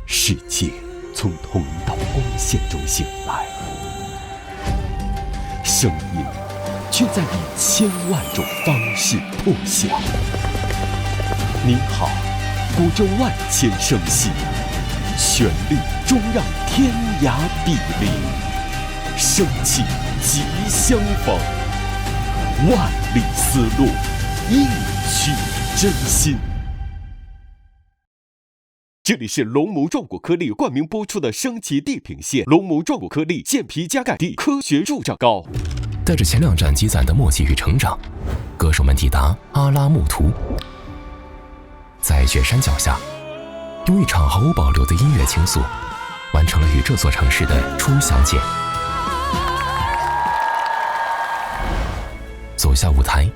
世界从同一道光线中醒来，声音却在以千万种方式破晓。你好，鼓着万千声息，旋律终让天涯比邻，生气即相逢，万里丝路，一曲真心。这里是龙母壮果颗粒冠名播出的升级地平线。龙母壮果颗粒健脾加钙地，科学入账高。带着前2站积攒的默契与成长，歌手们抵达阿拉木图，在雪山脚下，用一场毫无保留的音乐倾诉，完成了与这座城市的初相见。走下舞台，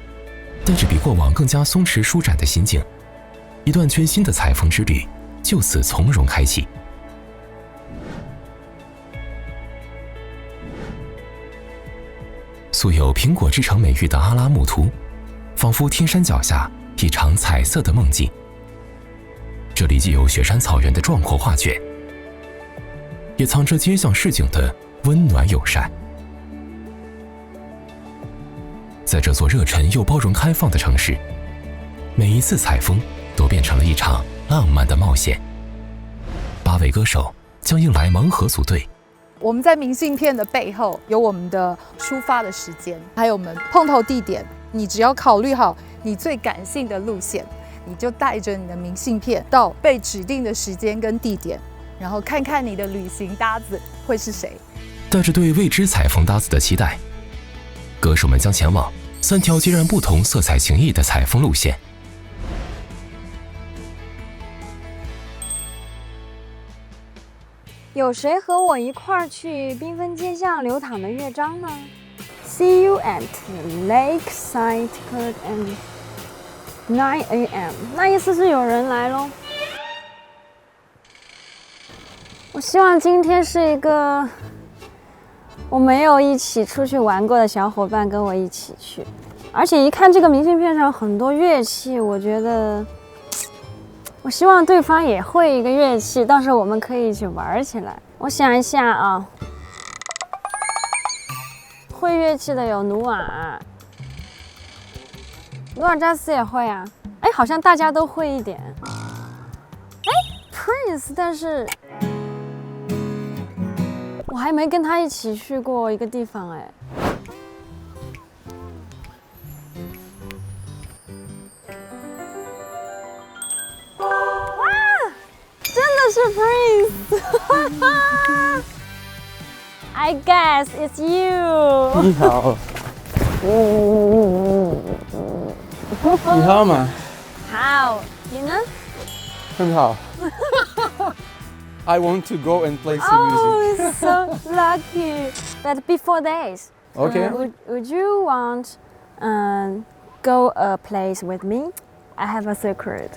带着比过往更加松弛舒展的心境，一段全新的采风之旅就此从容开启。素有苹果之城美誉的阿拉木图，仿佛天山脚下一场彩色的梦境。这里既有雪山草原的壮阔画卷，也藏着街巷市井的温暖友善。在这座热忱又包容开放的城市，每一次采风都变成了一场浪漫的冒险。8位歌手将迎来盲盒组队。我们在明信片的背后有我们的出发的时间，还有我们碰头地点。你只要考虑好你最感性的路线，你就带着你的明信片到被指定的时间跟地点，然后看看你的旅行搭子会是谁。带着对未知采风搭子的期待，歌手们将前往3条截然不同、色彩晴异的采风路线。有谁和我一块儿去缤纷街巷流淌的乐章呢 ？See you at Lakeside Curtain 9 a.m. 那意思是有人来咯。我希望今天是一个我没有一起出去玩过的小伙伴跟我一起去，而且一看这个明信片上很多乐器，我觉得我希望对方也会一个乐器，到时候我们可以一起玩起来。我想一下啊，会乐器的有努尔加斯也会啊，哎，好像大家都会一点。哎 ，Prince， 但是我还没跟他一起去过一个地方哎。是 Prince， I guess it's you。你好，你好吗？好，你呢？很好。I want to go and play some Oh, music. so lucky. But before this, Okay. Would you want go a place with me? I have a secret.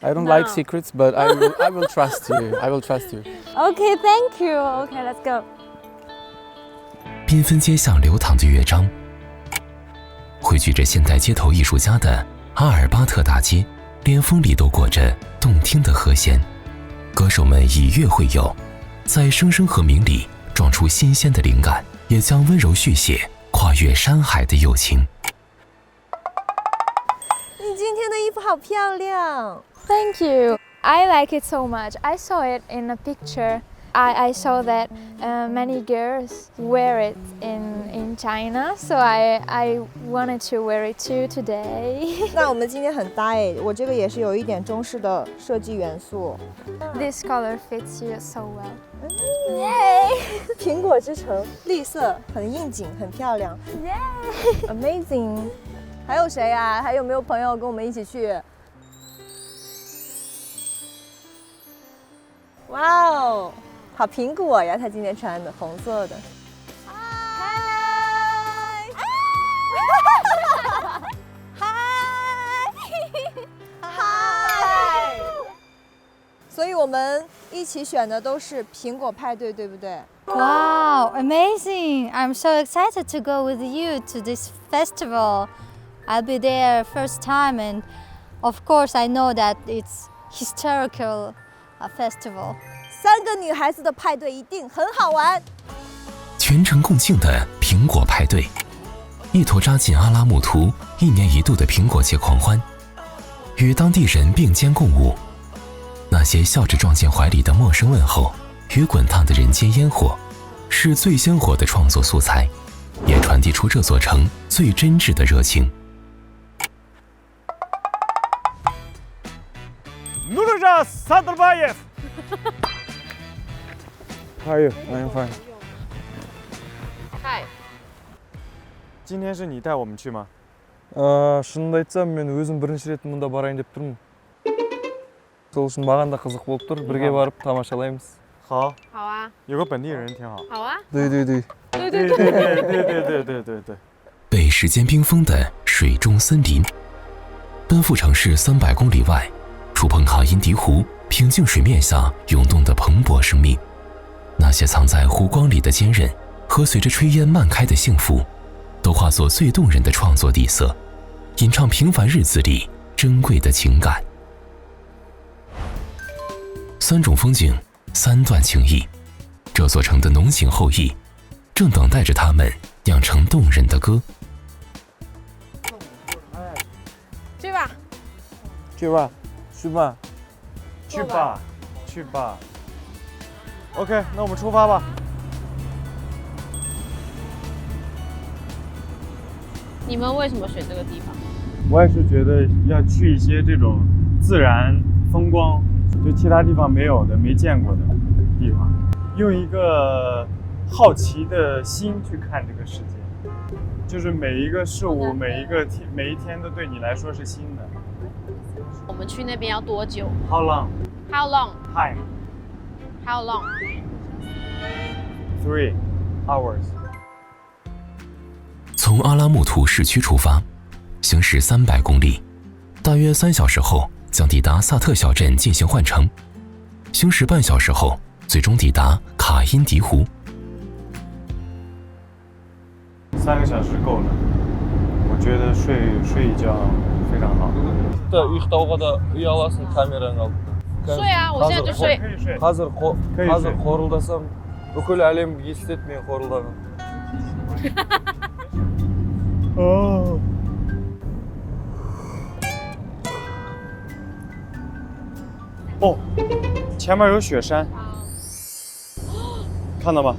I don't like secrets, but I will trust you. I will trust you. Okay, thank you. Okay, let's go. 缤纷街巷流淌的乐章，汇聚着现代街头艺术家的阿尔巴特大街，连风里都裹着动听的和弦。歌手们以乐会友，在声声和鸣里撞出新鲜的灵感，也将温柔续写跨越山海的友情。你今天的衣服好漂亮。Thank you. I like it so much. I saw it in a picture. I saw that many girls wear it in China, so I wanted to wear it too today. 那我们今天很搭哎，我这个也是有一点中式的设计元素。This color fits you so well. Yay! 苹果之城，绿色，很应景，很漂亮。Yay! Amazing! 还有谁啊？还有没有朋友跟我们一起去？哇哦，好苹果呀！他今天穿的红色的。嗨！嗨！所以我们一起选的都是苹果派对，对不对？ Wow, amazing! I'm so excited to go with you to this festival. I'll be there first time and Of course, I know that it's historical festival. 3个女孩子的派对一定很好玩。全城共庆的苹果派对，一头扎进阿拉木图1年1度的苹果节狂欢，与当地人并肩共舞。那些笑着撞进怀里的陌生问候与滚烫的人间烟火，是最鲜活的创作素材，也传递出这座城最真挚的热情。Nurjas Sadrbayev. How are you? I'm fine. Hi. 今天是你带我们去吗？ шынымды айтсам, мен өзім бірінші рет мұнда барайын деп тұрмын. Сол үшін маған да қызық болып тұр. Бірге барып тамашалаймыз. 好。好啊。有个本地人挺好。好啊。对。被时间冰封的水中森林，奔赴城市300公里外，触碰卡因迪湖平静水面下涌动的蓬勃生命，那些藏在湖光里的坚韧和随着炊烟漫开的幸福，都化作最动人的创作底色，吟唱平凡日子里珍贵的情感。3种风景，3段情谊，这座城的浓情厚谊，正等待着他们酿成动人的歌。去吧。去吧。OK， 那我们出发吧。你们为什么选这个地方？我也是觉得要去一些这种自然风光，就其他地方没有的、没见过的地方，用一个好奇的心去看这个世界，就是每一个事物、每一天都对你来说是新的。我们去那边要多久 How long? How long? Time. How long? 3 hours. 从阿拉木图市区出发，行驶300公里，大约3小时后将抵达萨特小镇进行换乘，行驶半小时后最终抵达卡因迪湖。3个小时够了，我觉得睡一觉非常好。 ұйықтауға да ұяласың камераң алып. 睡啊，我现在就睡。Қазір қорылдасам, бүкіл әлем естеді мен қорылдаған. 哦，前面有雪山，看到吗？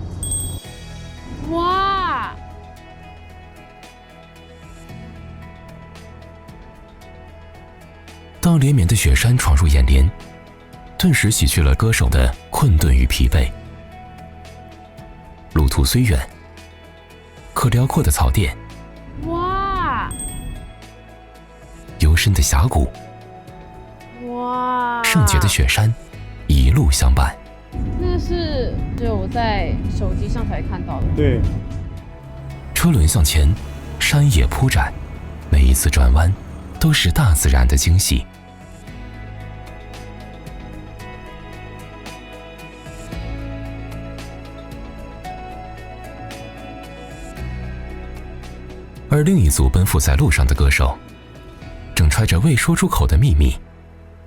哇！ 当连绵的雪山闯入眼帘，顿时洗去了歌手的困顿与疲惫。路途虽远，可辽阔的草甸，哇！幽深的峡谷，哇！圣洁的雪山，一路相伴。那是只有我在手机上才看到的。对。车轮向前，山野铺展，每一次转弯都是大自然的惊喜。 而另一组奔赴在路上的歌手，正揣着未说出口的秘密，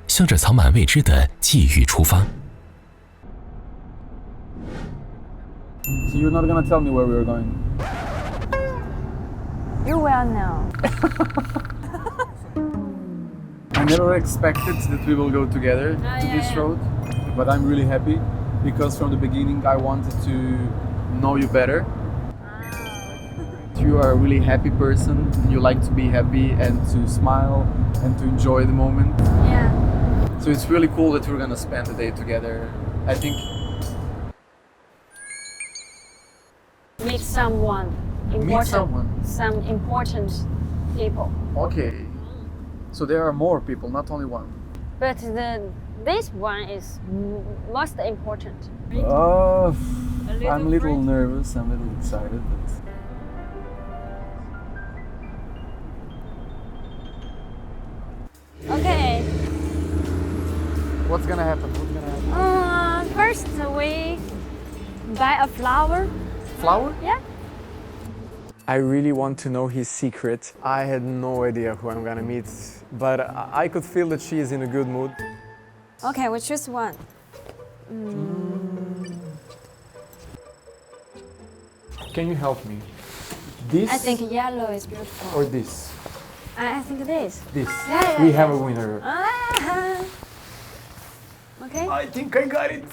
向着藏满未知的际遇出发。 So you're not gonna tell me where we're going? You will know. I never expected that we will go together to this road, but I'm really happy because from the beginning I wanted to know you better. You are a really happy person. You like to be happy and to smile and to enjoy the moment. Yeah. So it's really cool that we're gonna spend the day together. I think. Meet someone important. Meet someone. Some important people. Okay. So there are more people, not only one. But this one is most important. I'm a little nervous. I'm a little excited. But... Okay. What's gonna happen? First, we buy a flower. Flower? Yeah. I really want to know his secret. I had no idea who I'm gonna meet, but I could feel that she is in a good mood. Okay, we choose one. Can you help me? This I think yellow is beautiful. or this? I think this. This. Yeah, We yeah. have a winner. Okay. I think I got it.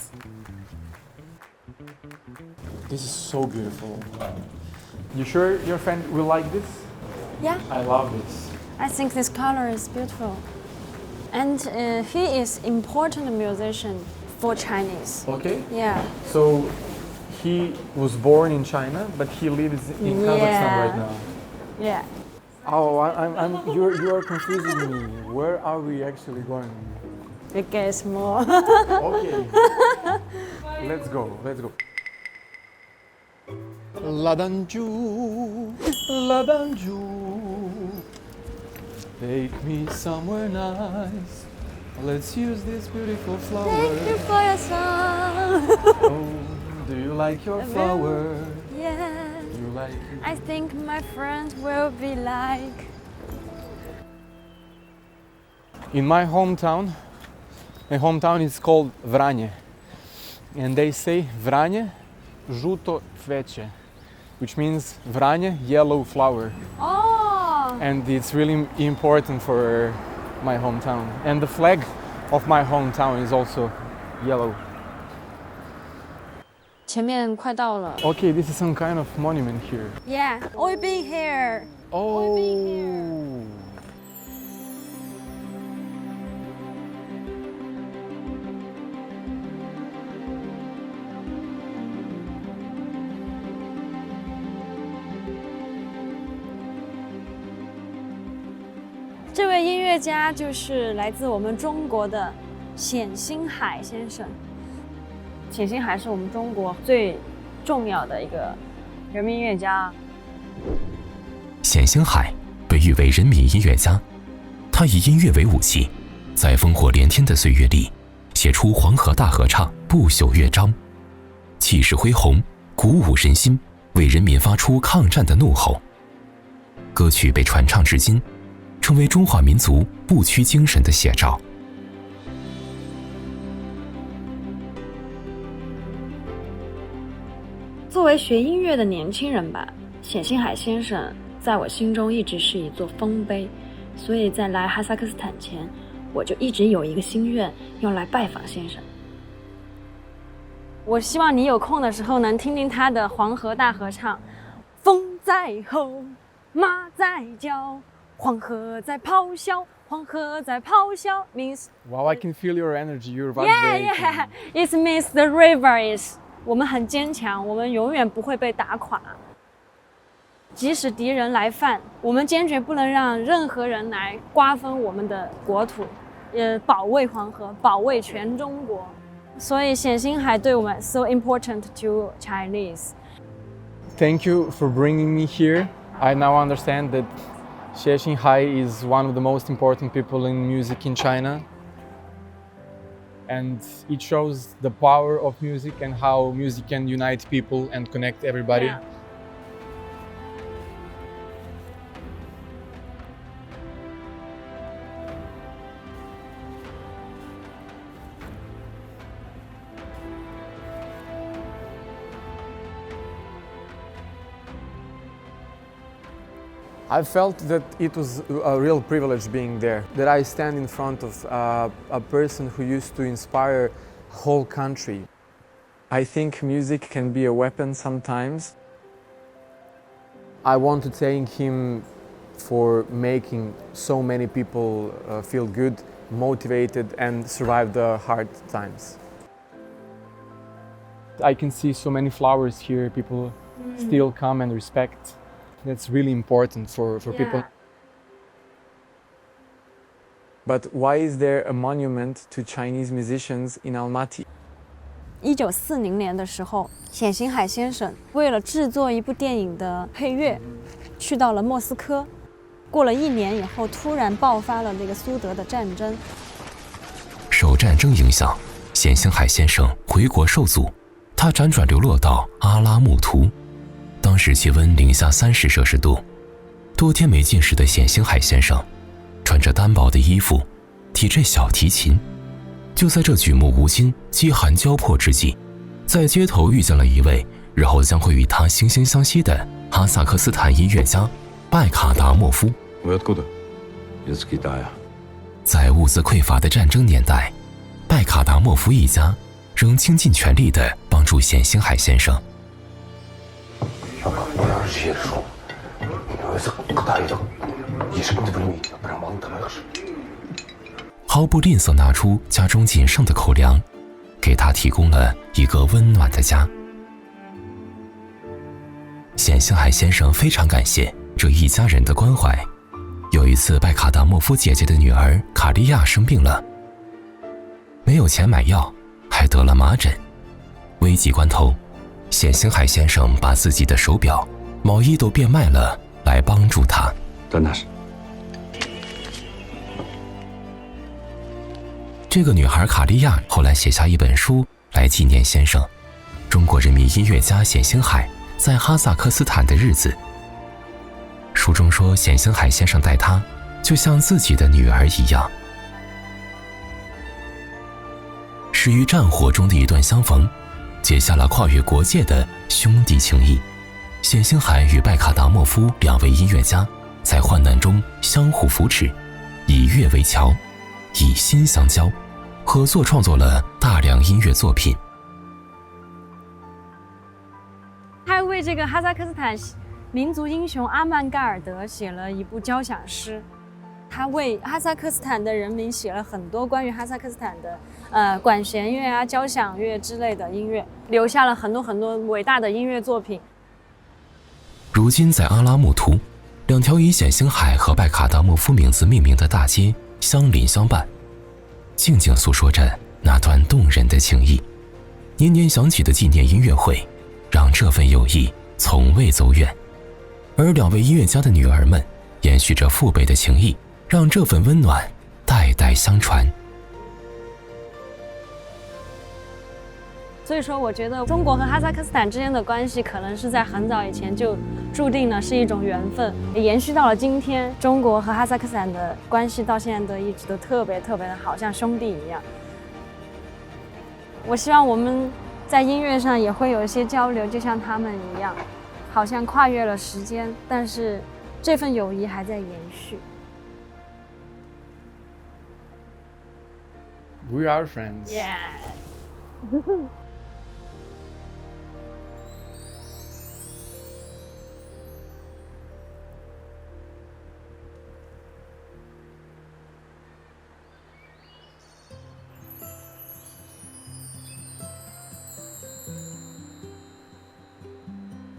This is so beautiful. You sure your friend will like this? Yeah. I love this. I think this color is beautiful. And he is important musician for Chinese. Okay. Yeah. So he was born in China, but he lives in Kazakhstan right now. Yeah. Oh, you are confusing me. Where are we actually going? You guess more. Okay. Let's go. Let's go. Ladanju, Ladanju, take me somewhere nice. Let's use this beautiful flower. Thank you for your song. Oh, do you like your flower? Yeah. You like it? I think my friend will be like. In my hometown is called Vranje, and they say Vranje žuto cveće, which means Vranje, yellow flower. Oh. And it's really important for my hometown. And the flag of my hometown is also yellow. 前面快到了。 Okay, this is some kind of monument here. Yeah. We've been here. Oh.这位音乐家就是来自我们中国的冼星海先生。冼星海是我们中国最重要的一个人民音乐家。冼星海被誉为人民音乐家，他以音乐为武器，在烽火连天的岁月里，写出《黄河大合唱》不朽乐章，气势恢宏，鼓舞人心，为人民发出抗战的怒吼。歌曲被传唱至今，成为中华民族不屈精神的写照。作为学音乐的年轻人吧，冼星海先生在我心中一直是一座丰碑，所以在来哈萨克斯坦前，我就一直有一个心愿要来拜访先生。我希望你有空的时候能听听他的《黄河大合唱》。风在吼，马在叫，黄河在咆哮，黄河在咆哮 means Wow, I can feel your energy, your vibrating. yeah, it means the river is 我们很坚强，我们永远不会被打垮。即使敌人来犯，我们坚决不能让任何人来瓜分我们的国土，保卫黄河，保卫全中国。所以冼星海对我们 so important to Chinese. Thank you for bringing me here. I now understand that Xie Xinghai is one of the most important people in music in China. And it shows the power of music and how music can unite people and connect everybody. Yeah. I felt that it was a real privilege being there, that I stand in front of a person who used to inspire a whole country. I think music can be a weapon sometimes. I want to thank him for making so many people feel good, motivated, and survive the hard times. I can see so many flowers here, people still come and respect. That's really important for people. But why is there a monument to Chinese musicians in Almaty? 1940年的时候，冼星海先生为了制作一部电影的配乐，去到了莫斯科。过了1年以后，突然爆发了这个苏德的战争。受战争影响，冼星海先生回国受阻，他辗转流落到阿拉木图。当当时气温零下30摄氏度，多天没进食的冼星海先生，穿着单薄的衣服，提着小提琴，就在这举目无亲、饥寒交迫之际，在街头遇见了一位日后将会与他惺惺相惜的哈萨克斯坦音乐家拜卡达莫夫。在物资匮乏的战争年代，拜卡达莫夫一家仍倾尽全力地帮助冼星海先生。毫不吝啬拿出家中仅剩的口粮，给他提供了一个温暖的家。冼星海先生非常感谢这一家人的关怀。有一次，拜卡达莫夫姐姐的女儿卡利亚生病了，没有钱买药，还得了麻疹。危急关头，冼星海先生把自己的手表、毛衣都变卖了，来帮助她。真的是。这个女孩卡利亚后来写下一本书来纪念先生，中国人民音乐家冼星海在哈萨克斯坦的日子。书中说，冼星海先生待她就像自己的女儿一样。始于战火中的一段相逢，结下了跨越国界的兄弟情谊。冼星海与拜卡达莫夫两位音乐家在患难中相互扶持，以乐为桥，以心相交，合作创作了大量音乐作品。他为这个哈萨克斯坦民族英雄阿曼盖尔德写了一部交响诗，他为哈萨克斯坦的人民写了很多关于哈萨克斯坦的管弦乐啊、交响乐之类的音乐，留下了很多伟大的音乐作品。如今在阿拉木图，两条以冼星海和拜卡达莫夫名字命名的大街相邻相伴，静静诉说着那段动人的情谊。年年响起的纪念音乐会，让这份友谊从未走远。而两位音乐家的女儿们延续着父辈的情谊，让这份温暖代代相传。所以说，我觉得中国和哈萨克斯坦之间的关系，可能是在很早以前就注定了是一种缘分，也延续到了今天。中国和哈萨克斯坦的关系到现在都一直都特别的好，像兄弟一样。我希望我们在音乐上也会有一些交流，就像他们一样，好像跨越了时间，但是这份友谊还在延续。We are friends. Yeah.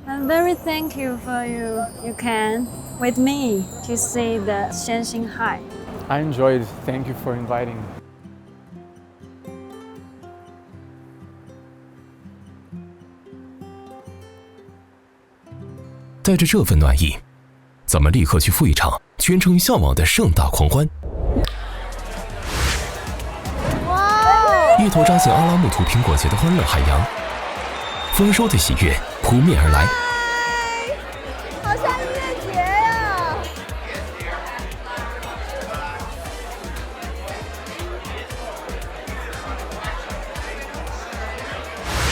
I'm very thank you for you can with me to see the Xianxin Hai. I enjoyed. Thank you for inviting me. 带着这份暖意，咱们立刻去赴一场全城向往的盛大狂欢。一头扎进阿拉木图苹果节的欢乐海洋，丰收的喜悦扑面而来。好像音乐节呀！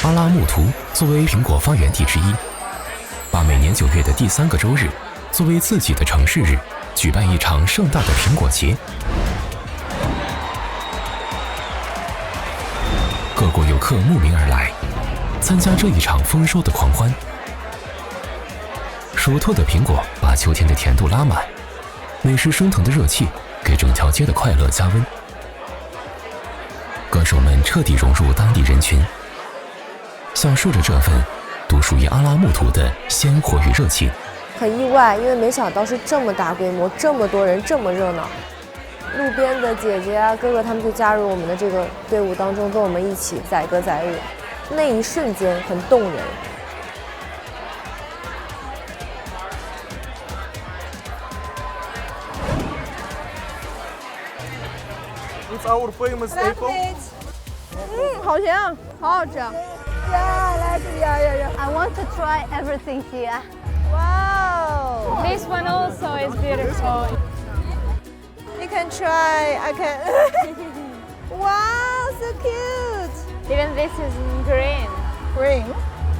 阿拉木图作为苹果发源地之一，把每年9月的第3个周日作为自己的城市日，举办一场盛大的苹果节。各国游客慕名而来，参加这一场丰收的狂欢。熟透的苹果把秋天的甜度拉满，美食升腾的热气给整条街的快乐加温。歌手们彻底融入当地人群，享受着这份独属于阿拉木图的鲜活与热情。很意外，因为没想到是这么大规模，这么多人，这么热闹。路边的姐姐啊、哥哥他们就加入我们的这个队伍当中，跟我们一起载歌载舞，那一瞬间很动人。It's our famous apple. 好甜啊，好好吃啊！ Yeah. I want to try everything here. Wow. This one also is beautiful. You can try. I can. Wow, so cute. Even this is in green. Green.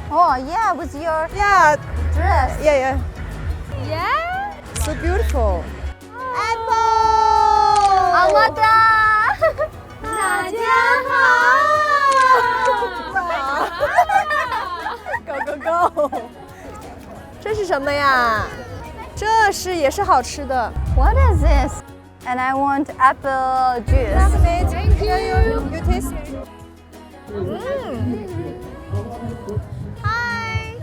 Oh yeah, with your Yeah. dress. Yeah. Yeah? So beautiful. Apple. Amada. 大家Go go go！ 这是什么呀？这是也是好吃的。 What is this? And I want apple juice. Thank you. You taste. Hi.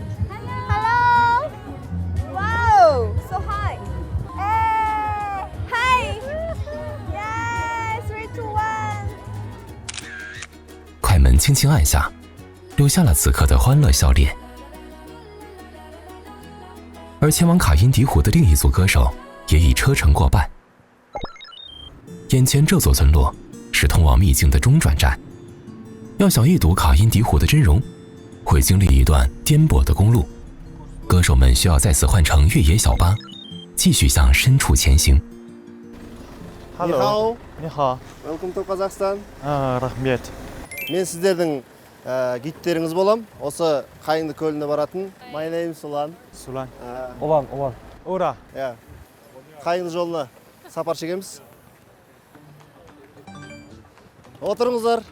Hello. Wow. So high. Hi. Yes. 3, 2, 1. 快门轻轻按下，留下了此刻的欢乐笑脸。而前往卡因迪湖的另一组歌手也已车程过半。眼前这座村落是通往秘境的中转站，要想一睹卡因迪湖的真容，会经历一段颠簸的公路。歌手们需要在此换乘越野小巴，继续向深处前行。Hello， 你好。 Welcome to Kazakhstan. Рахмет. Мен сіздердің гидтеріңіз болам. Осы Қайыңды көліне баратын. My name is Ulan. Sulan. Ulan. Ура. Yeah. Қайыңды жолына сапар шегеміз. Отырыңыздар.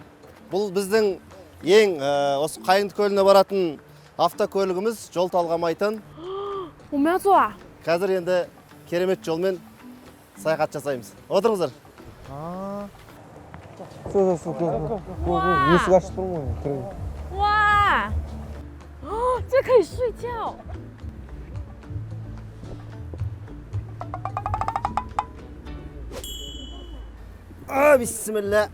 Бұл біздің ең осы Қайыңды көліне баратын автокөлігіміз, жол талғамайтын. 我们要坐啊？ Қазір енді керемет жолмен саяхат жасаймыз. Отырыңыздар.哇！哦，这可以睡觉。 Бисмилля.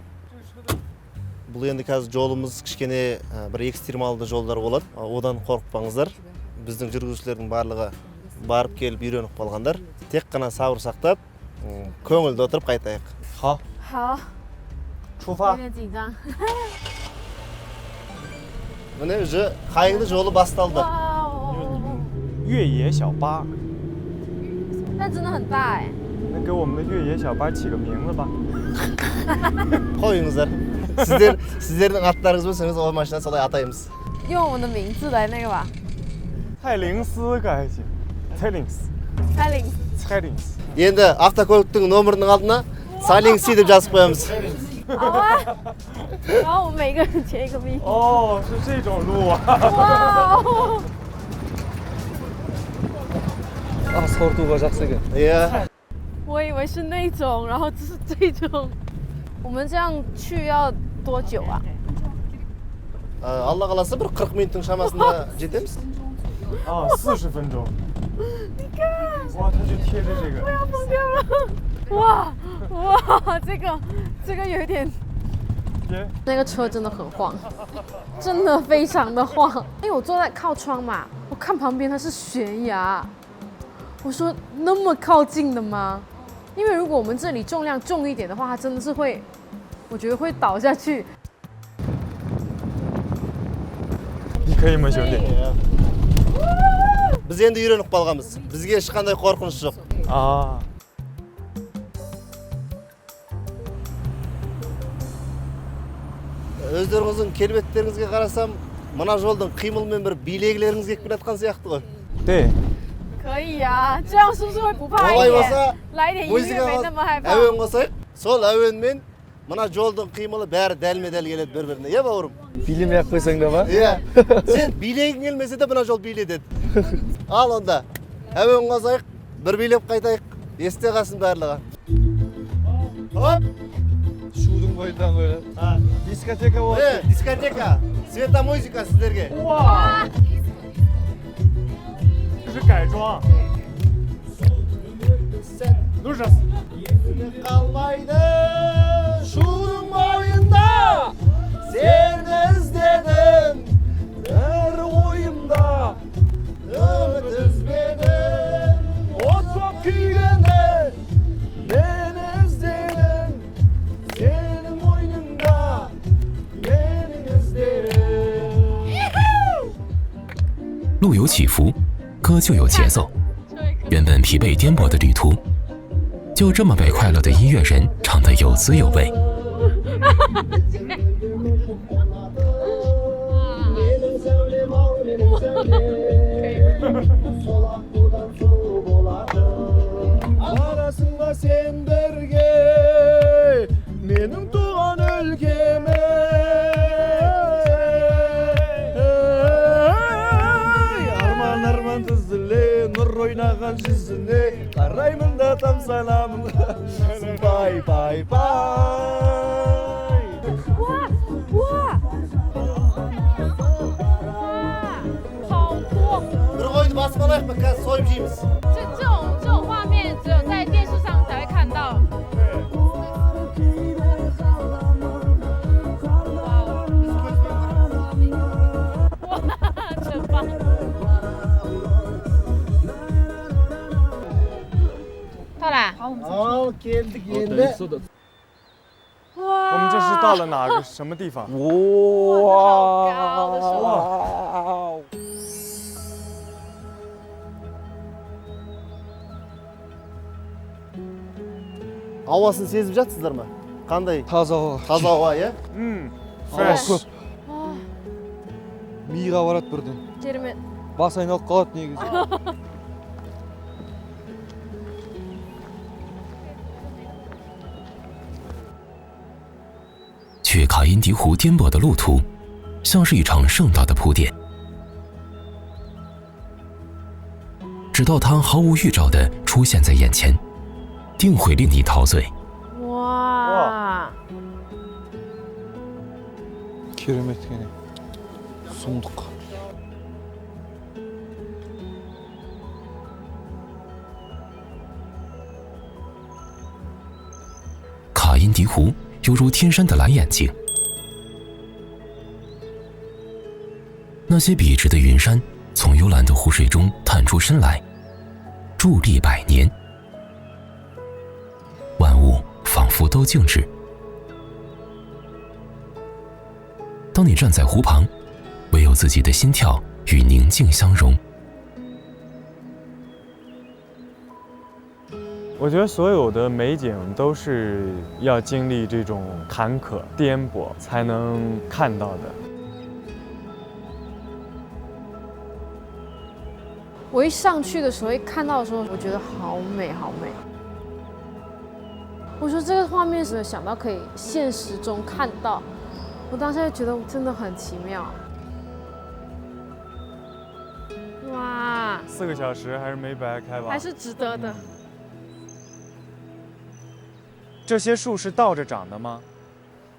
Бұл енді қазір жолымыз кішкене бір экстремалды жолдар болады. Одан қорықпаңыздар. Біздің жүргізушілердің барлығы барып келіп үйреніп қалғандар. Тек қана сабыр сақтап, көңілді отырып қайтайық. 好， 好， 出发。 点紧张。 Міне уже Қайыңды жолы басталды. 越野小巴，但真的很大哎。 那给我们的越野小巴起个名字吧。 қойыңыздар. Сіздердің аттарыңыз болсаңыз ол машина солай атаймыз. 用我们的名字来那个吧。蔡灵思可还行。蔡灵思。 蔡灵思。 Енді автокөліктің нөмірінің алдына Салингси деп жазып қоямыз. 好啊。然后我们每个人签一个名。哦，是这种路啊。哇。 Асфортуға жақсы екен. Иә. 我以为是那种，然后就是这种。我们这样去要多久啊？ Алла қаласа бір 40 минуттың шамасында жетеміз. 啊，40分钟。你看。哇，它就贴着这个。我要疯掉了！哇哇，这个有一点。那个车真的很晃，真的非常的晃。因为我坐在靠窗嘛，我看旁边它是悬崖。我说那么靠近的吗？因为如果我们这里重量重一点的话，它真的是会，我觉得会倒下去。你可以吗，兄弟？ Біз енді үйреніп қалғанбыз. Бізге ешқандай қорқыныш жоқ. Өздеріңіздің келбеттеріңізге қарасам, мына жолдың қимылмен бір билегілеріңіз келіп жатқан сияқты ғой. 对。 可以呀，这样是不是会不怕一点？来一点音乐没那么害怕。 әуен қосайық. Сол әуенмен мына жолдың қимылы бәрі дәлме-дәл келеді бір-біріне. Иә бауырым? Билемей ақ қойсаң да ба? Иә. Сен билегің келмесе де мына жол биледеді. Ал онда. Әуен қосайық, бір билеп қайтайық. Есте қалсын барлығы. Хоп. Шудың бойынан қойған. Дискотека болады. Дискотека. Светомузыка сіздерге. 这是改装。Нужно. Қалмайды шудың бойында, сен іздедің бір ойымда, үміт үзбедің, от боп күйгені, мен іздедім, сенің мойныңда, менің іздерім. 路有起伏，歌就有节奏。原本疲惫颠簸的旅途，就这么被快乐的音乐人唱得有滋有味。Arasında senderge Menin doğan ülkeme Arman arman tızıle Nur oynagan yüzüne Qarayman da tam salamın Bye bye bye Wow wow 好多 Bir koydu basmalayık mı? Kaz soyup yiyimiz. 这种画面只有在电视上才会看到。哇，真棒！到啦，好geldik yerine 我们这是到了哪个什么地方？哇！ Havasını sezip жатсыздар mı? Qanday? Таза ауа. Таза ауа, иә? Fresh. Көп. Миға барады бірден. Керемет. Бас айналып қалады негізі. 去卡因迪湖颠簸的路途，像是一场盛大的铺垫，直到它毫无预兆地出现在眼前，定会令你陶醉。哇！ Керемет гене. Сұмдық. 卡因迪湖犹如天山的蓝眼睛，那些笔直的云山从幽蓝的湖水中探出身来，伫立百年，万物仿佛都静止。当你站在湖旁，唯有自己的心跳与宁静相融。 我觉得所有的美景都是要经历这种坎坷、颠簸才能看到的。我一上去的时候，一看到的时候，我觉得好美，好美。我说这个画面是想到可以现实中看到，我当下就觉得真的很奇妙。哇，4个小时还是没白开吧？还是值得的。 这些树是倒着长的吗？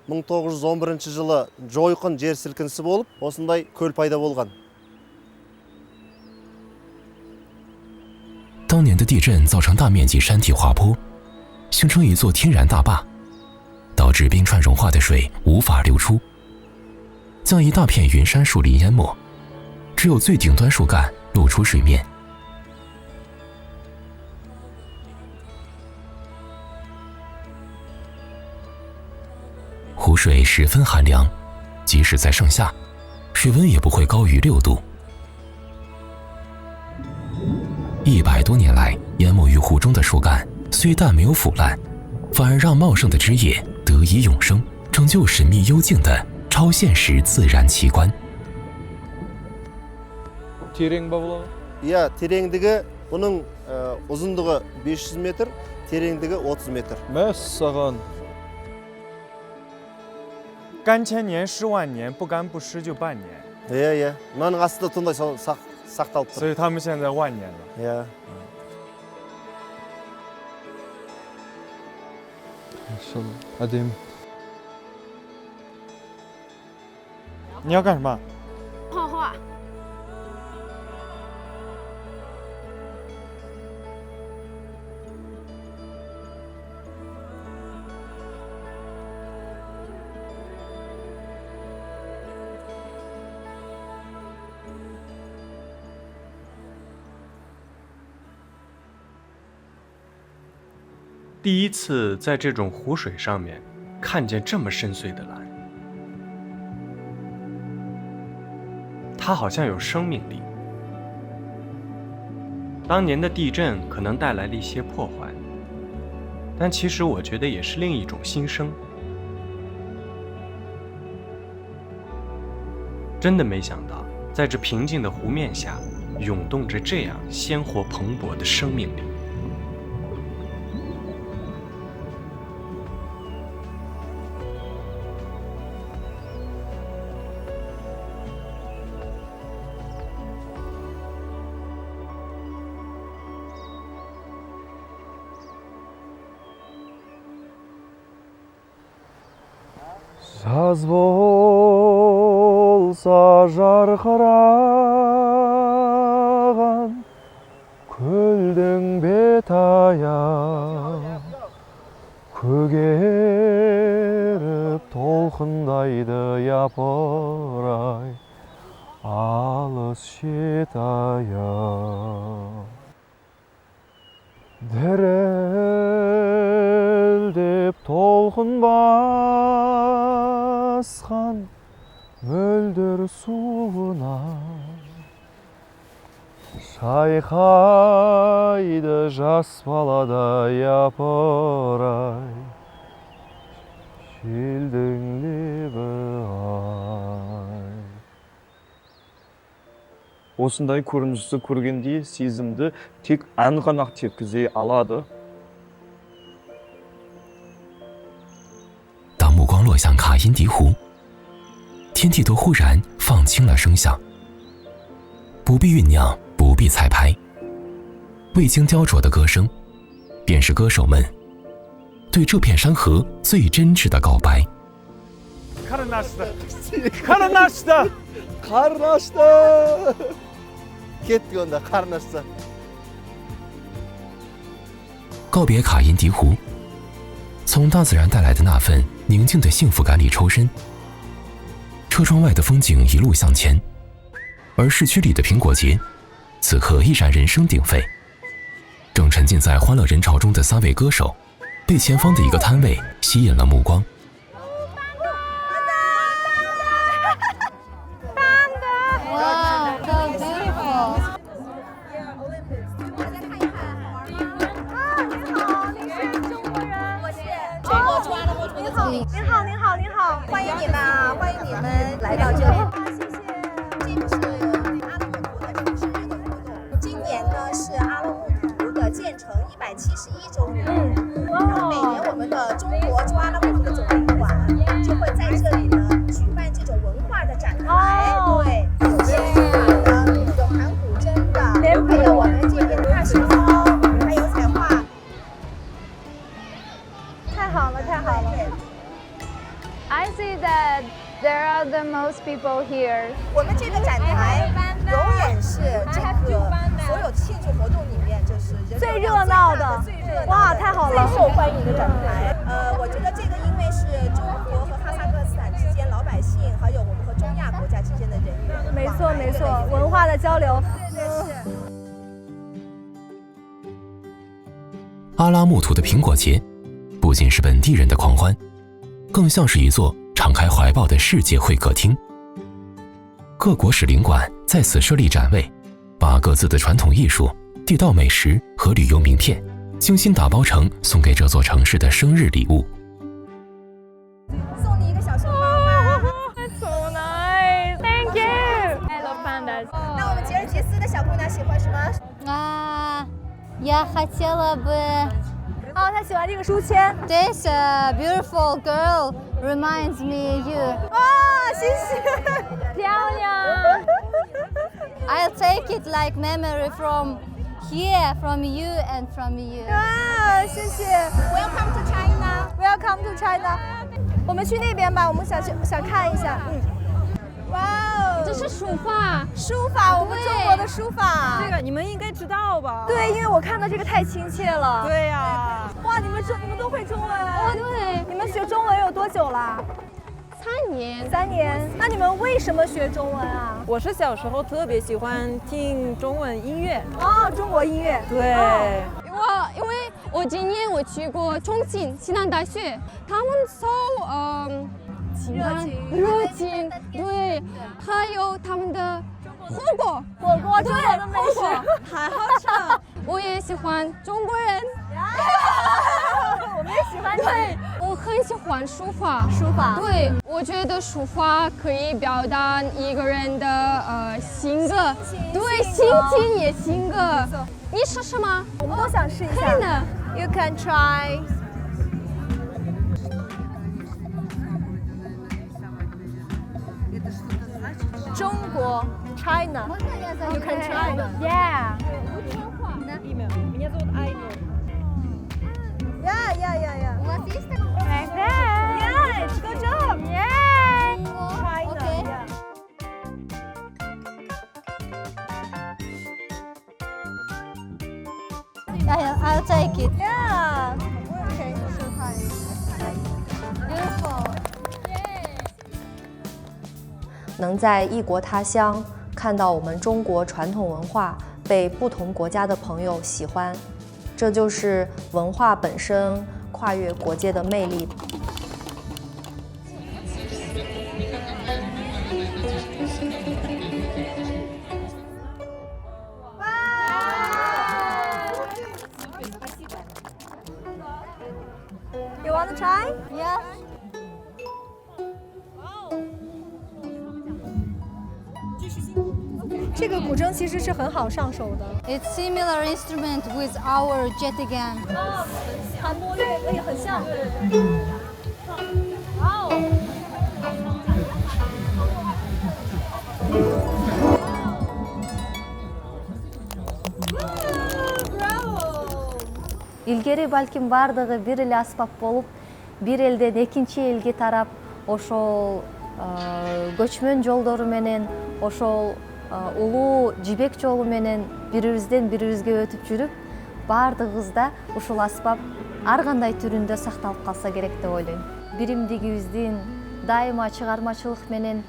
1911 жылы жойқын жер сілкінісі болып, осындай көл пайда болған. 当年的地震造成大面积山体滑坡，形成一座天然大坝，导致冰川融化的水无法流出，将一大片云杉树林淹没，只有最顶端树干露出水面。 湖水十分寒凉，即使在盛夏，水温也不会高于6度。100多年来，淹没于湖中的树干虽但没有腐烂，反而让茂盛的枝叶得以永生，成就神秘幽静的超现实自然奇观。 Терең ба бұл? Иә, тереңдігі бұның ұзындығы 500 метр, тереңдігі 30 метр. Мәссаған. 干千年，湿万年，不干不湿就半年。Иә. Мынаның астында тұндай сақталып тұр. 所以他们现在万年了。Иә. әдемі. 你要干什么？画画。 第一次在这种湖水上面看见这么深邃的蓝，它好像有生命力，当年的地震可能带来了一些破坏，但其实我觉得也是另一种新生。真的没想到，在这平静的湖面下，涌动着这样鲜活蓬勃的生命力。Жаз болса жарқыраған көлдің бетаяқ көгеріп толқындайды япырай алыс шет аяқ дірілдеп толқын басқан мөлдір суына шайқайды жас баладай япырай желдің лебі ай. Осындай көріністі көргенде сезімді тек ән ғана жеткізе алады. 当目光落向卡因迪湖，天地都忽然放轻了声响，不必酝酿，不必彩排，未经雕琢的歌声，便是歌手们对这片山河最真挚的告白。 Karın açtı. Karın açtı. Karın açtı. Kettik onda karın açtı. 告别卡因迪湖，从大自然带来的那份宁静的幸福感里抽身。车窗外的风景一路向前，而市区里的苹果节，此刻依然人声鼎沸。正沉浸在欢乐人潮中的3位歌手，被前方的一个摊位吸引了目光。 您好，欢迎你们啊，欢迎你们来到这里。谢谢。这个是阿勒木图的城市日的活动，今年呢是阿勒木图的建成171周年。那每年我们的中国驻阿勒木图的总领馆就会在这里呢举办这种文化的展台，对，有书法的，有弹古筝的，还有我们这边的大石膏，还有彩画。太好了，太好了。 I see that there are the most people here. 我们这个展台永远是这个所有庆祝活动里面就是最热闹的，哇，太好了，最受欢迎的展台。我觉得这个因为是中国和哈萨克斯坦之间老百姓，还有我们和中亚国家之间的人员。没错，没错，文化的交流。对，是。阿拉木图的苹果节，不仅是本地人的狂欢。 更像是一座敞开怀抱的世界会客厅。各国使领馆在此设立展位，把各自的传统艺术、地道美食和旅游名片精心打包成送给这座城市的生日礼物。送你一个小熊猫吧。That's so nice. Thank you. I love pandas. 那我们吉尔吉斯的小姑娘喜欢什么？ Я хотела бы. 哦，她喜欢这个书签。 This beautiful girl reminds me you. 哇，谢谢，漂亮。I'll take it like memory from here, from you and from you. 啊，谢谢。Welcome to China. Welcome to China. 我们去那边吧，我们想看一下。哇哦，这是书法，书法，我们中国的书法。这个你们应该知道吧？对，因为我看到这个太亲切了。对呀。哇，你们都会中文？哦，对。你们学中文有多久了？3年。3年。那你们为什么学中文啊？我是小时候特别喜欢听中文音乐。哦，中国音乐。对。因为我今年我去过重庆西南大学，他们热情，对，还有他们的火锅，火锅，中国的美食太好吃了。我也喜欢中国人。我们也喜欢你。对，我很喜欢书法。书法。对，我觉得书法可以表达一个人的性格，对，心情也性格。你试试吗？我们都想试一下。可以的。You can try. 中国 China. You can try. Yeah. Меня зовут Айнур. Yeah. У вас есть Like that. Yeah, good job. Yeah. China. Okay. I'll take it. Yeah. Okay. Beautiful. 能在异国他乡看到我们中国传统文化被不同国家的朋友喜欢，这就是文化本身跨越国界的魅力。You want to try? Yeah. 这个古筝其实是很好上手的。 It's similar instrument with our jetigan. 弹拨乐也很像。Илгери балким бардыгы бир эле аспап болуп, бир элден экинчи элге тарап, ошол көчмөн жолдору менен, ошол улуу жибек жолу менен бирибизден бирибизге өтүп жүрүп, баардыгыбыз да ушул аспап ар кандай түрүндө сакталып калса керек деп ойлойм. Биримдигибиздин дайыма чыгармачылык менен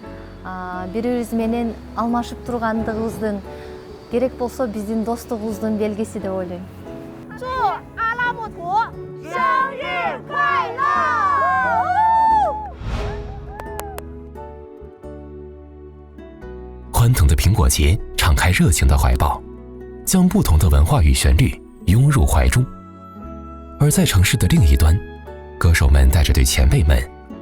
бирибиз менен алмашып тургандыгыбыздын, керек болсо биздин достугубуздун белгиси деп ойлойм. 祝阿拉木图生日快乐！欢腾的苹果节敞开热情的怀抱，将不同的文化与旋律拥入怀中。而在城市的另一端，歌手们带着对前辈们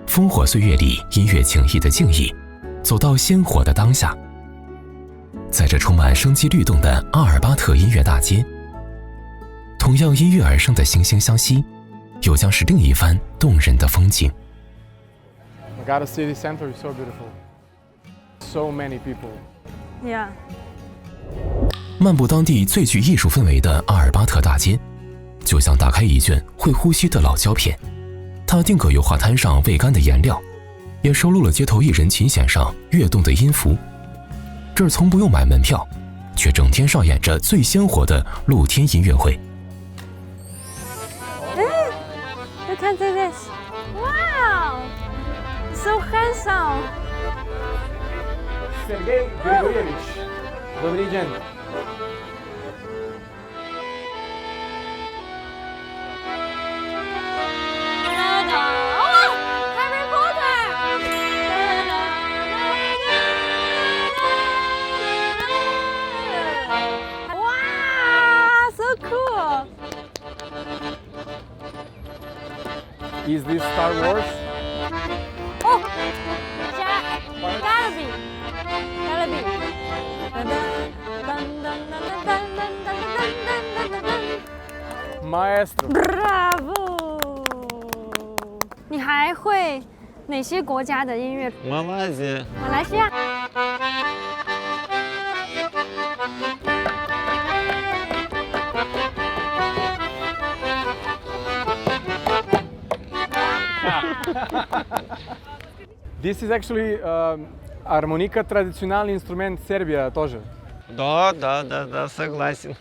烽火岁月里音乐情谊的敬意，走到鲜活的当下。在这充满生机律动的阿尔巴特音乐大街，同样因乐而生的惺惺相惜，又将是另一番动人的风景。 Megara city center is so beautiful. So many people. Yeah. 漫步当地最具艺术氛围的阿尔巴特大街，就像打开一卷会呼吸的老胶片。它定格油画摊上未干的颜料，也收录了街头艺人琴弦上跃动的音符。这儿从不用买门票，却整天上演着最鲜活的露天音乐会。 You can do this. Wow, so handsome. Sergei Grigorievich. Добрый день. Harry Potter. Wow, so cool. Is this Star Wars? Oh, gotta be. Gotta be. Maestro. Bravo. 你还会哪些国家的音乐？ Малайзия. 马来西亚。 This is actually армоника, традиционный инструмент Сербия тоже. Да, согласен.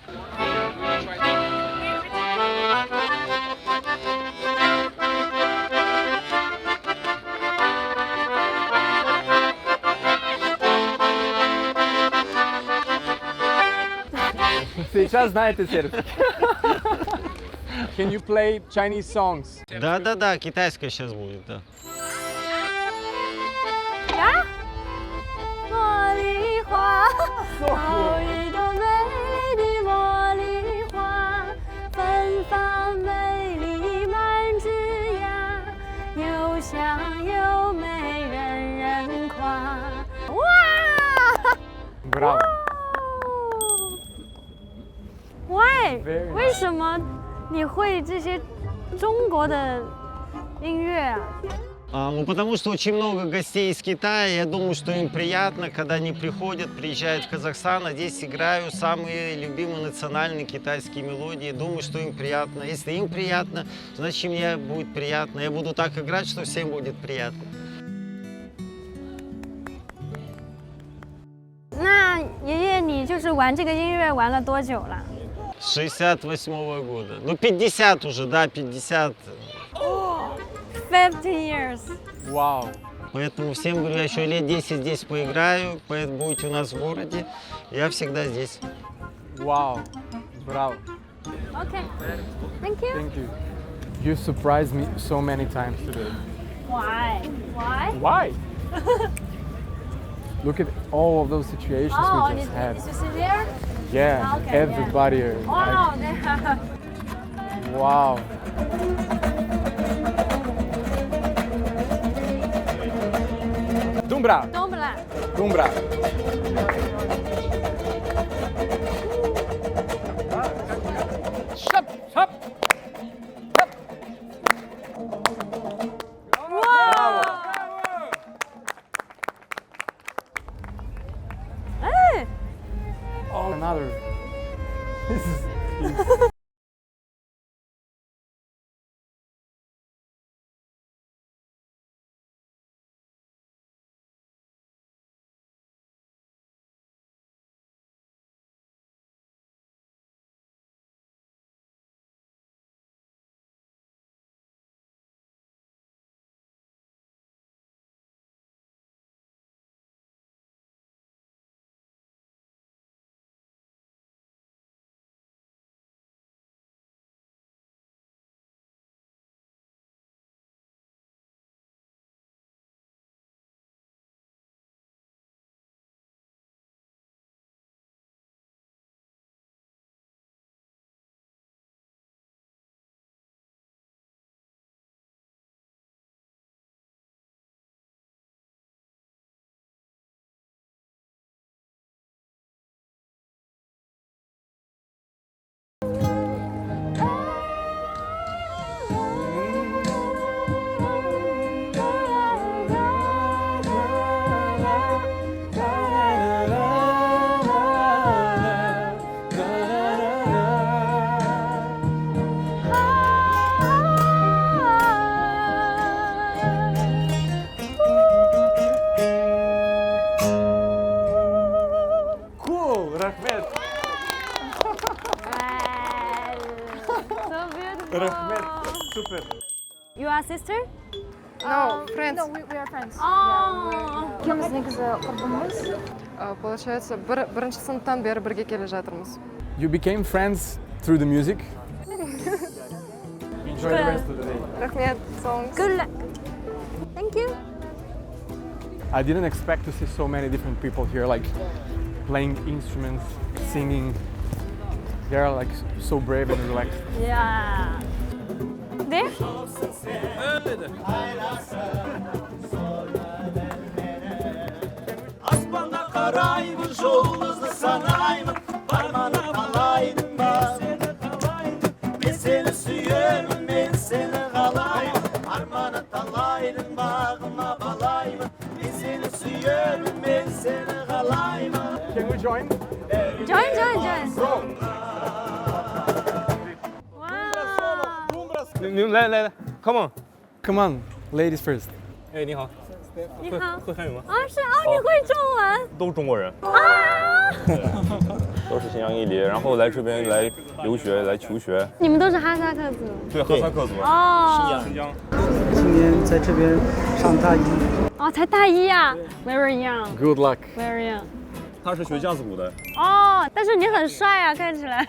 Сейчас знаете сербский. Can you play Chinese songs? Да, китайская сейчас будет, да. Yeah? 茉莉花好一朵美丽的茉莉花，芬芳美丽满枝桠，又香又美，人人夸。哇 Bravo. Why？ 为什么你会这些中国的音乐啊？ Ну, потому что очень много гостей из Китая. Я думаю, что им приятно, когда они приезжают в Казахстан, а здесь играю самые любимые национальные китайские мелодии. Думаю, что им приятно. Если им приятно, значит, мне будет приятно. Я буду так играть, что всем будет приятно. 那爷爷，你就是玩这个音乐玩了多久了？ 68-го года. Ну, 50 уже, да, 50. 50 years. Вау. Поэтому всем говорю, я еще лет 10 здесь поиграю, поэтому будете у нас в городе. Я всегда здесь. Wow. Bravo. Okay. Thank you. Thank you. You surprised me so many times today. Why? Why? Why? Look at all of those situations we just had. Did you see there? Yeah, Okay, everybody. Yeah. Wow. Wow. Dumbra. Dumbra. Dumbra. Shop, shop. Wow. Hey. Oh, another. This is. Super. You are sister? No, friends. No, we are friends. Кем негізі құрбымыз? Получается, бірінші сыныптан бері бірге келе жатырмыз. You became friends through the music? Enjoy the rest of the day. Рахмет, songs. Good luck. Thank you. I didn't expect to see so many different people here, like playing instruments, singing. They are like so brave and relaxed. Yeah. There? Aspanda karaymış, oğluzlu sanayım, parmağına alaydım bak. Ben seni suyuyorum, ben seni kalayım, parmağına talaydım bağıma balayım. Ben seni suyuyorum, ben seni kalayım. Can we join? Join. Bro. 你们来 ，Come on, ladies first. 哎，你好。你好。会汉语吗？是你会中文？都是中国人。啊。都是新疆伊犁，然后来这边来留学、来求学。你们都是哈萨克族？对，哈萨克族。哦。新疆。今年在这边上大一。哦，才大一啊 ，Very young. Good luck. Very young. 他是学架子鼓的。哦，但是你很帅啊，看起来。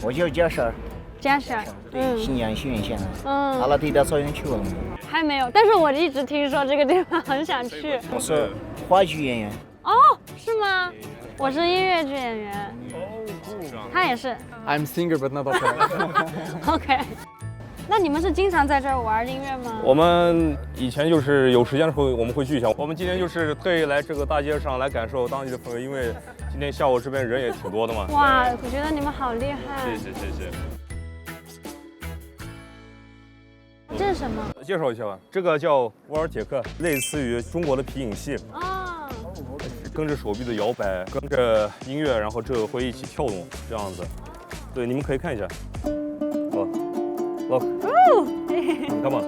我叫加沙尔。加沙尔。对，新疆西源县的。阿拉蒂达草原去过了吗？还没有，但是我一直听说这个地方很想去。我是话剧演员。哦，是是吗？我是音乐剧演员。他也是。I'm singer but not opera. OK。那你们是经常在这儿玩音乐吗？我们以前就是有时间的时候我们会聚一下。我们今天就是特意来这个大街上来感受当地的氛围，因为今天下午这边人也挺多的嘛。哇，我觉得你们好厉害。谢谢。这是什么？介绍一下吧，这个叫沃尔铁克，类似于中国的皮影戏。啊。跟着手臂的摇摆，跟着音乐，然后这个会一起跳动，这样子。对，你们可以看一下。Look. Come on.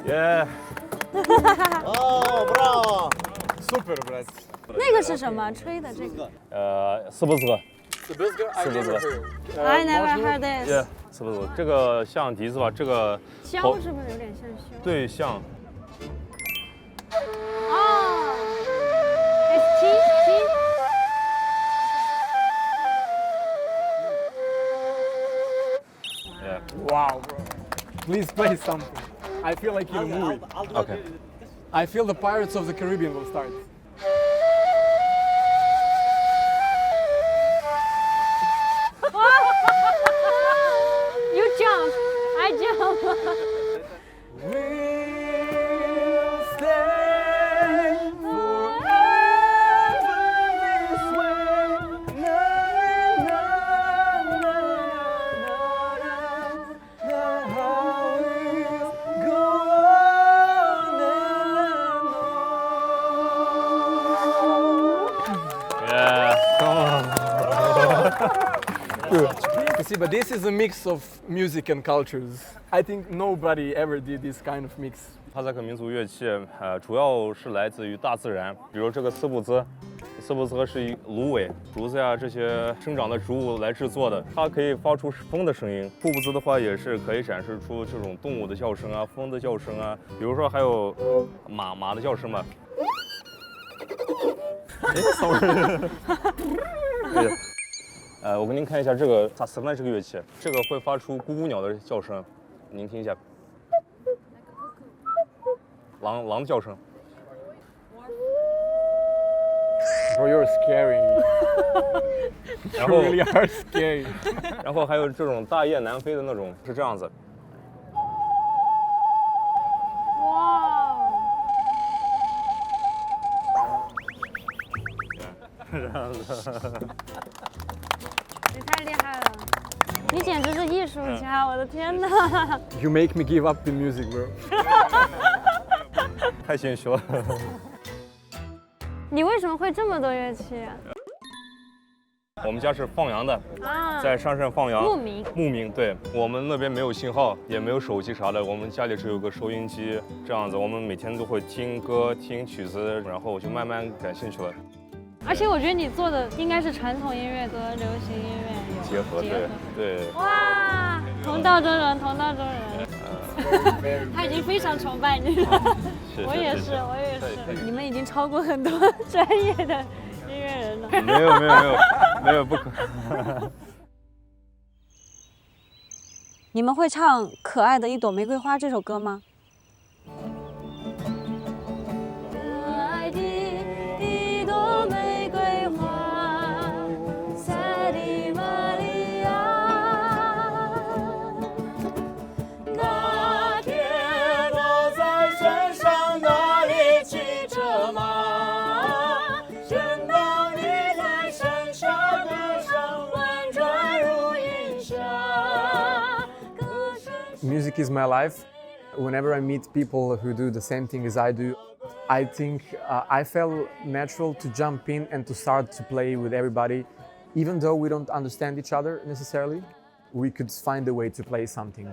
Yeah. Oh, bravo. Super, брат. 那个是什么？吹的这个？斯波兹。I never heard this. Yeah. 斯波兹，这个像笛子吧？这个箫是不是有点像箫？对，像。哦。T。Wow, bro. Please play something. I feel like in a movie. Okay. I feel the Pirates of the Caribbean will start. You jump, I jump. We'll stand forever this way. You see, but this is a mix of music and cultures. I think nobody ever did this kind of mix. 哈萨克民族乐器，主要是来自于大自然，比如这个斯布兹，斯布兹是以芦苇、竹子呀这些生长的植物来制作的，它可以发出风的声音。瀑布兹的话也是可以展示出这种动物的叫声啊、风的叫声啊，比如说还有马的叫声嘛。对，我给您看一下这个萨斯曼这个乐器，这个会发出咕咕鸟的叫声，您听一下。狼的叫声。Bro, you're scary. 然后 You really are scary. 然后还有这种大雁南飞的那种，是这样子。哇！这样子。你太厉害了，你简直是艺术家！我的天哪 You make me give up the music, bro. 太谦虚了。你为什么会这么多乐器啊？我们家是放羊的，啊，在山上放羊。牧民，对，我们那边没有信号，也没有手机啥的，我们家里只有个收音机，这样子，我们每天都会听歌、听曲子，然后我就慢慢感兴趣了。而且我觉得你做的应该是传统音乐和流行音乐结合，对。哇，同道中人，同道中人。他已经非常崇拜你了。我也是。你们已经超过很多专业的音乐人了。没有，不可。你们会唱《可爱的一朵玫瑰花》这首歌吗？Music is my life. Whenever I meet people who do the same thing as I do, I think I felt natural to jump in and to start to play with everybody. Even though we don't understand each other necessarily, we could find a way to play something.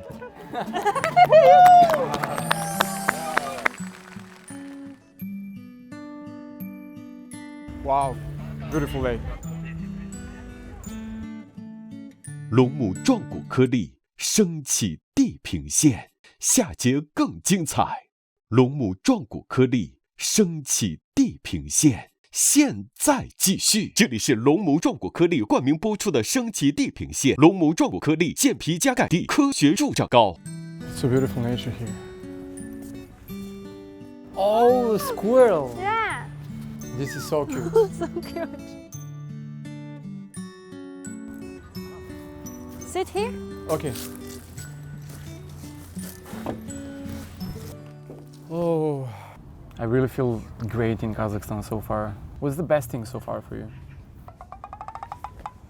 Wow, beautiful day. 龙母壮骨颗粒升起地平线，下节更精彩。龙母壮骨颗粒升起地平线，现在继续。这里是龙母壮骨颗粒冠名播出的升起地平线。龙母壮骨颗粒健脾加钙地科学助长膏。 It's a beautiful nature here. Oh, squirrel. Yeah. This is so cute. So cute. Sit here. Okay. Oh, I really feel great in Kazakhstan so far. What's the best thing so far for you?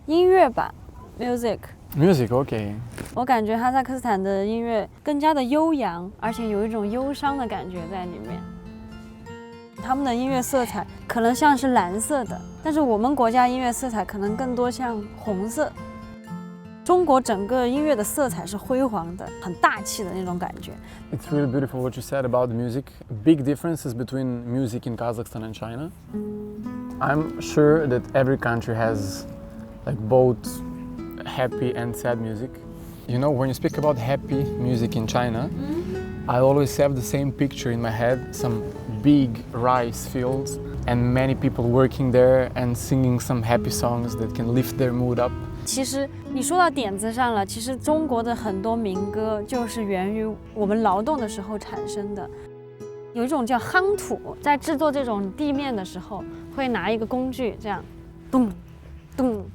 音乐吧 ，music。 Music, okay. 我感觉哈萨克斯坦的音乐更加的悠扬，而且有一种忧伤的感觉在里面。他们的音乐色彩可能像是蓝色的，但是我们国家音乐色彩可能更多像红色。中国整个音乐的色彩是辉煌的，很大气的那种感觉。It's really beautiful what you said about the music. Big differences between music in Kazakhstan and China. I'm sure that every country has like both happy and sad music. You know, when you speak about happy music in China, I always have the same picture in my head, some big rice fields and many people working there and singing some happy songs that can lift their mood up. 其实你说到点子上了，其实中国的很多民歌就是源于我们劳动的时候产生的。有一种叫夯土，在制作这种地面的时候，会拿一个工具这样，咚，咚，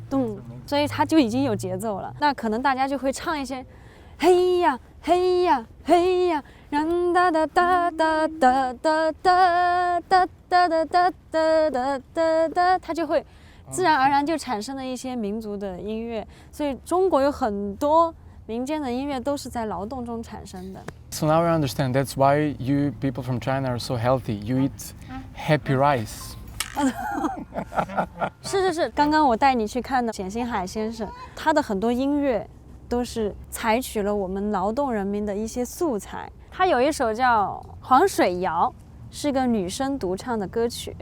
咚，所以它就已经有节奏了。那可能大家就会唱一些，嘿呀，嘿呀，嘿呀，然哒哒哒哒哒哒哒哒哒哒哒哒哒哒，它就会。 自然而然就产生了一些民族的音乐，所以中国有很多民间的音乐都是在劳动中产生的。So now I understand. That's why you people from China are so healthy. You eat happy rice. 是，刚刚我带你去看的冼星海先生，他的很多音乐都是采取了我们劳动人民的一些素材。他有一首叫《黄水谣》，是个女生独唱的歌曲。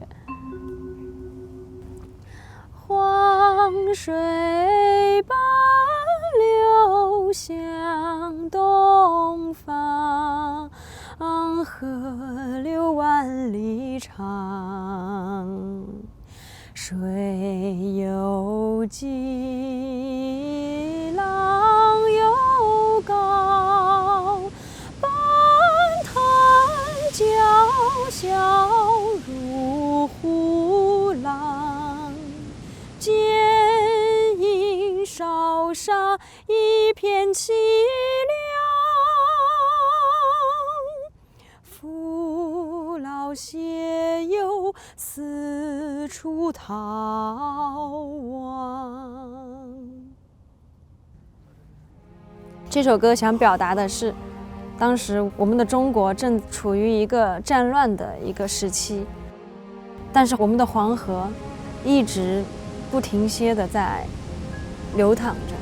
黄水奔流向东方，河流万里长。水又急，浪又高，奔腾叫嚣如虎狼。 剑影烧杀一片凄凉，父老携幼四处逃亡。这首歌想表达的是，当时我们的中国正处于一个战乱的一个时期，但是我们的黄河一直 不停歇地在流淌着，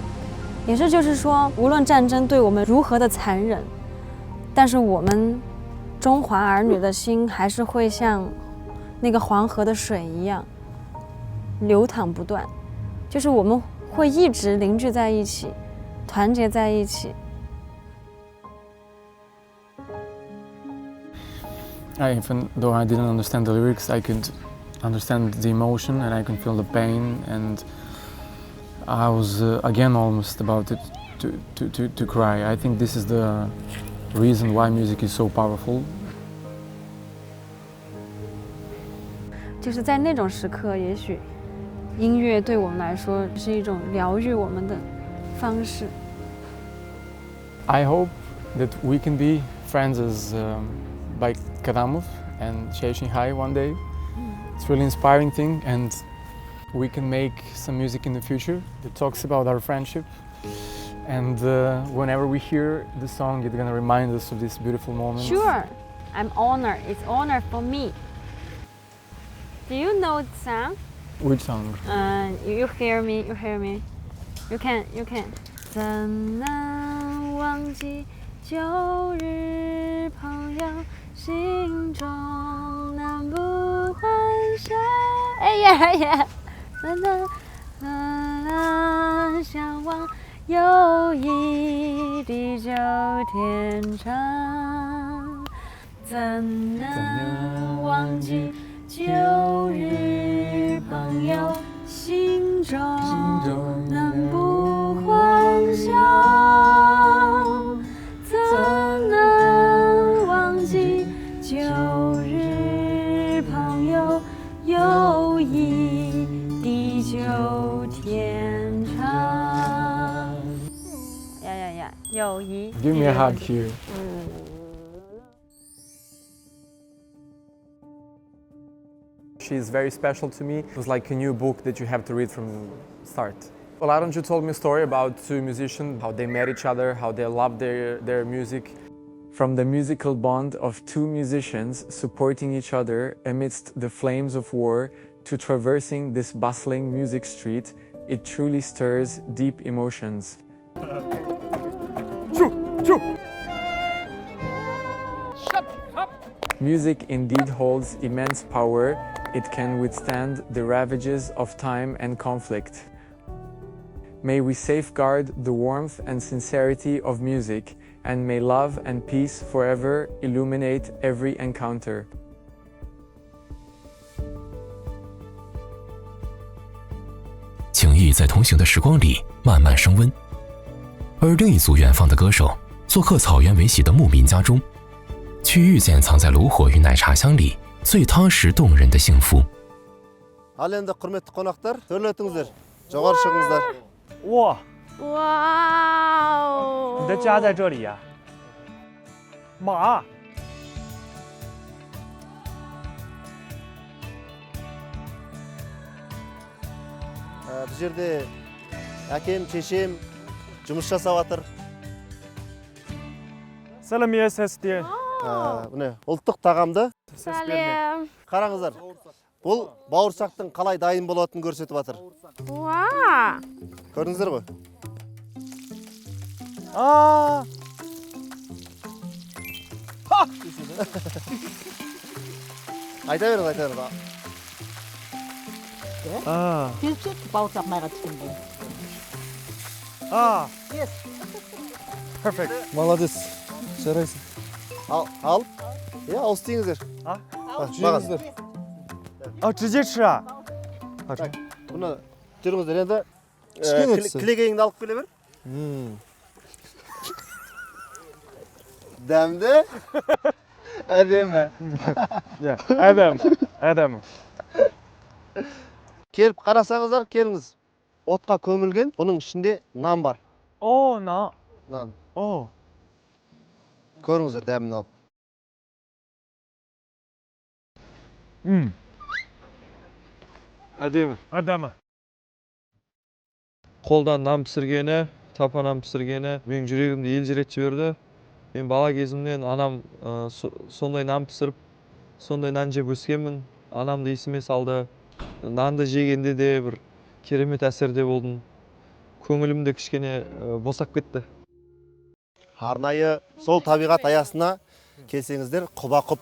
也是就是说，无论战争对我们如何的残忍，但是我们中华儿女的心还是会像那个黄河的水一样流淌不断，就是我们会一直凝聚在一起，团结在一起。Even though I didn't understand the lyrics, I could understand the emotion and I can feel the pain, and I was again almost about to cry. I think this is the reason why music is so powerful. 就是在那种时刻，也许音乐对我们来说是一种疗愈我们的方式。I hope that we can be friends as like Kadamov and Chechenhai one day. It's a really inspiring thing, and we can make some music in the future that talks about our friendship. And whenever we hear the song, it's gonna remind us of this beautiful moment. Sure, I'm honored. It's honor for me. Do you know the song? Which song? You hear me. You hear me. You can. 怎能忘记旧日朋友，心中难不欢笑。哎呀！怎能相望有一地久天长？怎能忘记旧日朋友，心中难不欢笑？怎能忘记旧感，友谊。 Give me a hug here. She's very special to me. It was like a new book that you have to read from start. Well, Arunju told me a story about two musicians, how they met each other, how they loved their music. From the musical bond of two musicians supporting each other amidst the flames of war to traversing this bustling music street, it truly stirs deep emotions. Music indeed holds immense power. It can withstand the ravages of time and conflict. May we safeguard the warmth and sincerity of music, and may love and peace forever illuminate every encounter. 情谊在同行的时光里慢慢升温，而另一组远方的歌手做客草原为席的牧民家中，去遇见藏在炉火与奶茶香里最踏实动人的幸福。 Ал енді құрметті қонақтар, сөйлетіңіздер, жоғары шығыңыздар. 哇，哇哦！你的家在这里呀？马。 Бұл жерде әкем, шешем жұмыс жасап жатыр. Сәлеметсіздер. Міне ұлттық тағамды. Сәлем. Қараңыздар. Бұл бауырсақтың қалай дайын болатынын көрсетіп жатыр. Уа! Көрдіңіздер ғой? Айта беріңіз, айта беріңіз. Пилчик бауырсақ майға түскенде. Yes. Perfect. Молодец. Жарайсың. Ал. Иә, ауыз тиіңіздер. Жеңіздер.直接吃啊? Бұны жүріңіздер енді. Кілегейіңді алып келе бер. Дәмді. Әдемі. Әдемі. Келіп қарасаңыздар, келіңіз. Отқа көмілген, бұның ішінде нан бар. О, нан. Нан. О. Көріңіздер, дәмін алып. Әдемі. Қолдан нан пісіргені, тапа нан пісіргені менің жүрегімді елжіретіп жіберді. Мен бала кезімнен анам сондай нан пісіріп, сондай нан жеп өскенмін. Анамды есіме салды. Нанды жегенде де бір керемет әсерде болдым. Көңілімде кішкене босап кетті. Арнайы сол табиғат аясына келсеңіздер, құба-құп.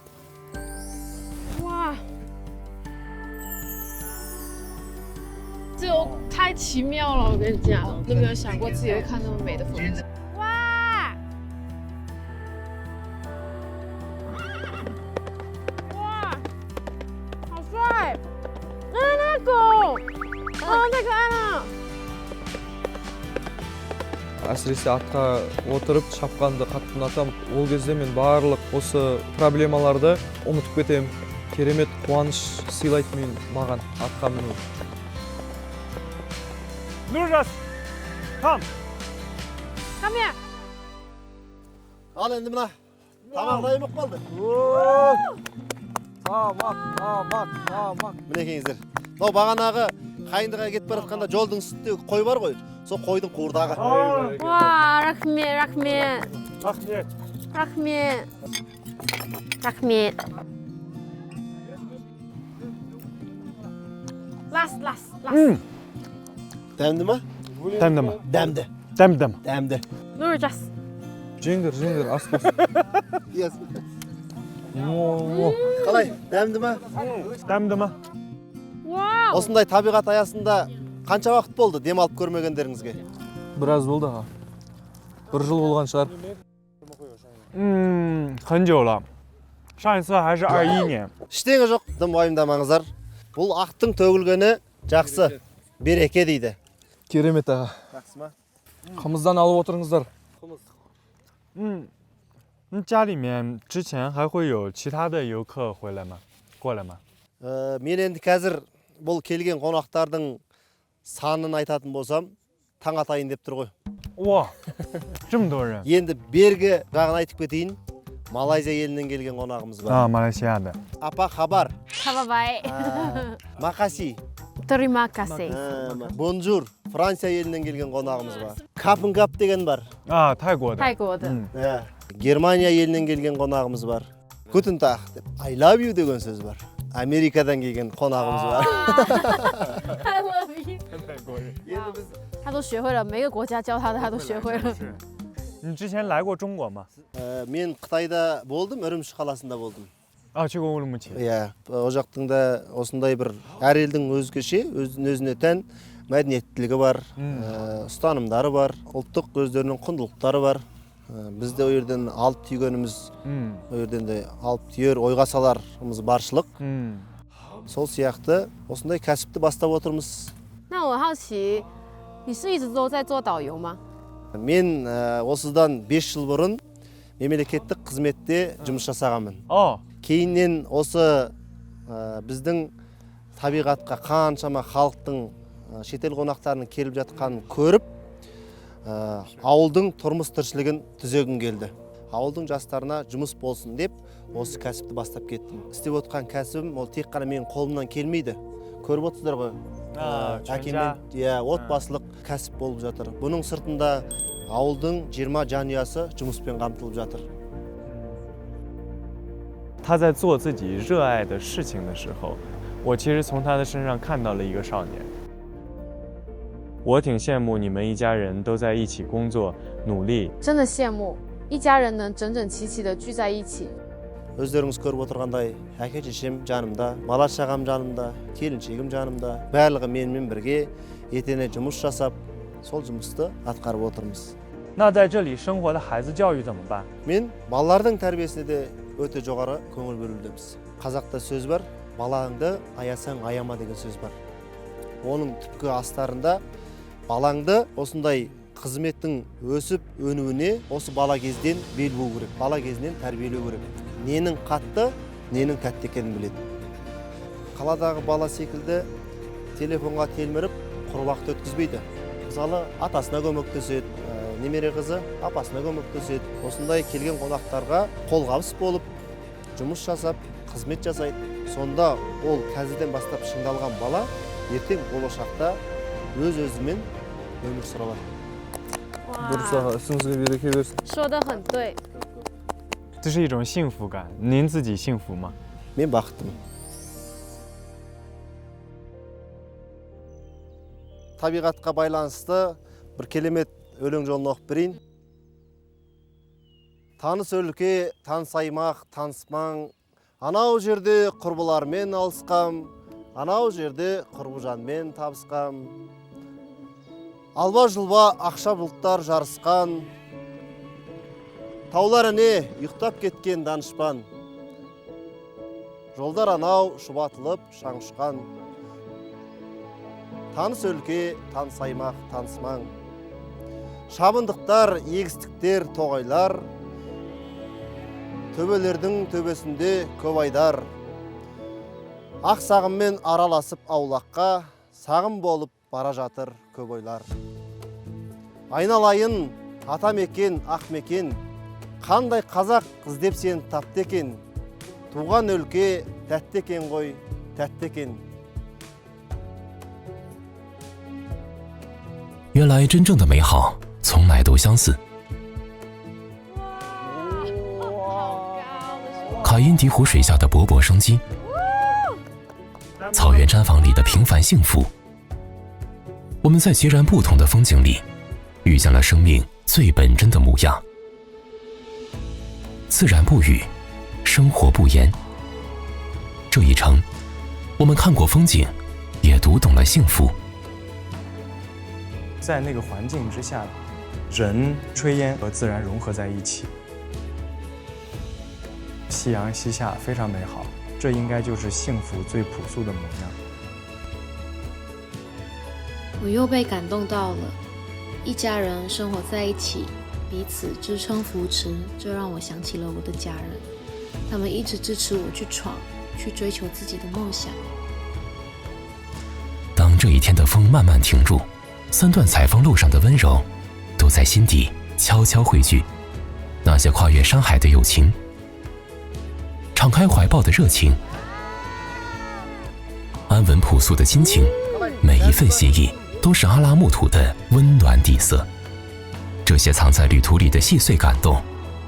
哇，这太奇妙了！我跟你讲，都没有想过自己会看那么美的风景。哇！哇，好帅！那个狗，哦，太可爱了。 Әсіресе атқа отырып шапқанды қатты ұнатам. Ол кезде мен барлық осы проблемаларды ұмытып кетем. Керемет қуаныш сыйлайды маған атқа міну. Нұржас, come. Come here. Ал енді мына тамақ дайын болып қалды. Тамақ. Мінекеңіздер. Мынау бағанағы қайындыға кетіп бара жатқанда жолдың үстінде қой бар ғой. Сол қойдың қуырдағы. Уа, рахмет. Лас. Дәмді ма? Дәмді. Дәмді. Нұржас. Жеңдер, ас болсын. Қалай, дәмді ма? Дәмді ма? Осындай табиғат аясында қанша уақыт болды демалып көрмегендеріңізге? Біраз болды аға. 1 жыл болған шығар. 很久了。上一次还是21年。 Ештеңе жоқ, дым уайымдамаңыздар. Бұл ақтың төгілгені жақсы, береке дейді. Керемет аға. Жақсы ма? Қымыздан алып отырыңыздар. 家里面之前还会有其他的游客回来吗？过来吗？ Мен енді қазір бұл келген қонақтардың санын айтатын болсам, таң атайын деп тұр ғой. 와, 这么多人。 Енді бергі жағын айтып кетейін. Малайзия елінен келген қонағымыз бар. Малайзияда. Апа хабар. Хабабай. Макаси. Terima kasih. Бонжур. Франция елінен келген қонағымыз бар. Капынгап деген бар.泰国的。 泰国的。 Германия елінен келген қонағымыз бар. Guten Tag деп I love you деген сөз бар. Америкадан келген қонағымыз бар. I love you. 他都学会了，每个国家教他的他都学会了。你之前来过中国吗？ Мен Қытайда болдым, Үрімші қаласында болдым. чего Урумчи? Иә, ол жақтың да осындай бір әр елдің өзгеше, өзіне тән мәдениеттілігі бар, ұстанымдары бар, ұлттық өздерінің құндылықтары бар. Бізде ол жерден алып түйгеніміз, ол жерден де алып түйер ойға саларымыз баршылық. Сол сияқты осындай кәсіпті бастап отырмыз. 那我好奇，你是一直都在做导游吗？ Мен осыдан 5 жыл бұрын мемлекеттік қызметте жұмыс жасағанмын. Кейіннен осы біздің табиғатқа қаншама халықтың шетел қонақтарының келіп жатқанын көріп, ауылдың тұрмыс тіршілігін түзегім келді. Ауылдың жастарына жұмыс болсын деп, осы кәсіпті бастап кеттім. Істеп отқан кәсібім ол тек қана менің қолымнан келмейді. Көріп отырсыздар ғой. Әкеммен отбасылық кәсіп болып жатыр. Бұның сыртында ауылдың 20 жанұясы жұмыспен қамтылып жатыр. 他在做自己热爱的事情的时候，我其实从他的身上看到了一个少年。我挺羡慕你们一家人都在一起工作努力。真的羡慕，一家人能整整齐齐的聚在一起。 Өздеріңіз көріп отырғандай, әке шешем жанымда, бала шағам жанымда, келіншегім жанымда, барлығы менімен бірге етене жұмыс жасап, сол жұмысты атқарып отырмыз. 那在这里生活的孩子教育怎么办？ Мен балалардың тәрбиесіне де өте жоғары көңіл бөлудеміз. Қазақта сөз бар, балаңды аясаң аяма деген сөз бар. Оның түпкі астарында балаңды осындай қызметтің өсіп өнуіне осы бала кезден бел буу керек, бала кезінен тәрбиелеу керек. Ненің қатты, ненің тәтті екенін біледі. Қаладағы бала секілді телефонға телміріп, құрбақты өткізбейді. Мысалы, атасына көмектеседі, немере қызы апасына көмектеседі. Осындай келген қонақтарға қолғабыс болып, жұмыс жасап, қызмет жасайды. Сонда ол қазірден бастап шыңдалған бала ертең болашақта өз-өзімен өмір сүре алады.说得很对。 这是一种幸福感。您自己幸福吗？ Мен бақыттымын. Табиғатқа байланысты бір керемет өлең жолын оқып берейін. Таныс өлке, таныс аймақ, таныс маң, анау жерде құрбылармен алысқам, анау жерде құрбыжанмен табысқам. Алба-жұлба ақша бұлттар жарысқан, таулар әне ұйықтап кеткен данышпан. Жолдар анау шұбатылып шаңышқан. Таныс өлке, таныс аймақ, таныс маң. Шабындықтар, егістіктер, тоғайлар. Төбелердің төбесінде көп айдар. Ақ сағыммен араласып аулаққа, сағым болып бара жатыр көп ойлар. Айналайын, атамекен, ақмекен, қандай қазақ іздеп сені тапты екен. Туған өлке тәтті екен ғой, тәтті екен. 原来真正的美好从来都相似。卡因迪湖水下的勃勃生机，草原毡房里的平凡幸福。我们在截然不同的风景里，遇见了生命最本真的模样。自然不语，生活不言。这一程，我们看过风景，也读懂了幸福。在那个环境之下，人炊烟和自然融合在一起，夕阳西下，非常美好。这应该就是幸福最朴素的模样。我又被感动到了，一家人生活在一起，彼此支撑扶持，这让我想起了我的家人，他们一直支持我去闯，去追求自己的梦想。当这一天的风慢慢停住，三段采风路上的温柔，都在心底悄悄汇聚。那些跨越山海的友情，敞开怀抱的热情，安稳朴素的亲情，每一份心意都是阿拉木图的温暖底色。这些藏在旅途里的细碎感动，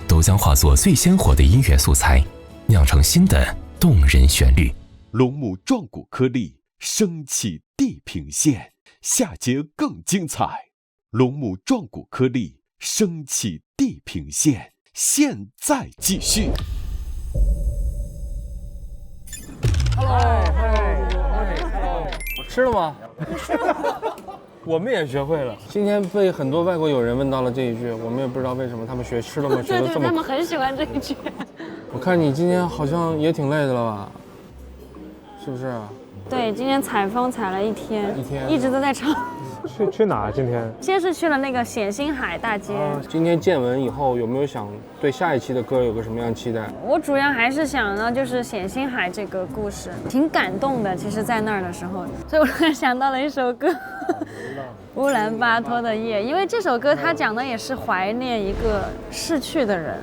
都将化作最鲜活的音乐素材，酿成新的动人旋律。龙母壮骨颗粒升起地平线，下节更精彩。龙母壮骨颗粒升起地平线，现在继续。吃了吗？我们也学会了。今天被很多外国友人问到了这一句，我们也不知道为什么他们学吃了吗？学得这么。他们很喜欢这一句。我看你今天好像也挺累的了吧？是不是？对，今天采风采了一天，一直都在唱。去哪？今天？先是去了那个显星海大街。今天见闻以后，有没有想对下一期的歌有个什么样期待？我主要还是想呢，就是显星海这个故事挺感动的。其实，在那儿的时候，所以我突然想到了一首歌，《乌兰巴托的夜》，因为这首歌它讲的也是怀念一个逝去的人。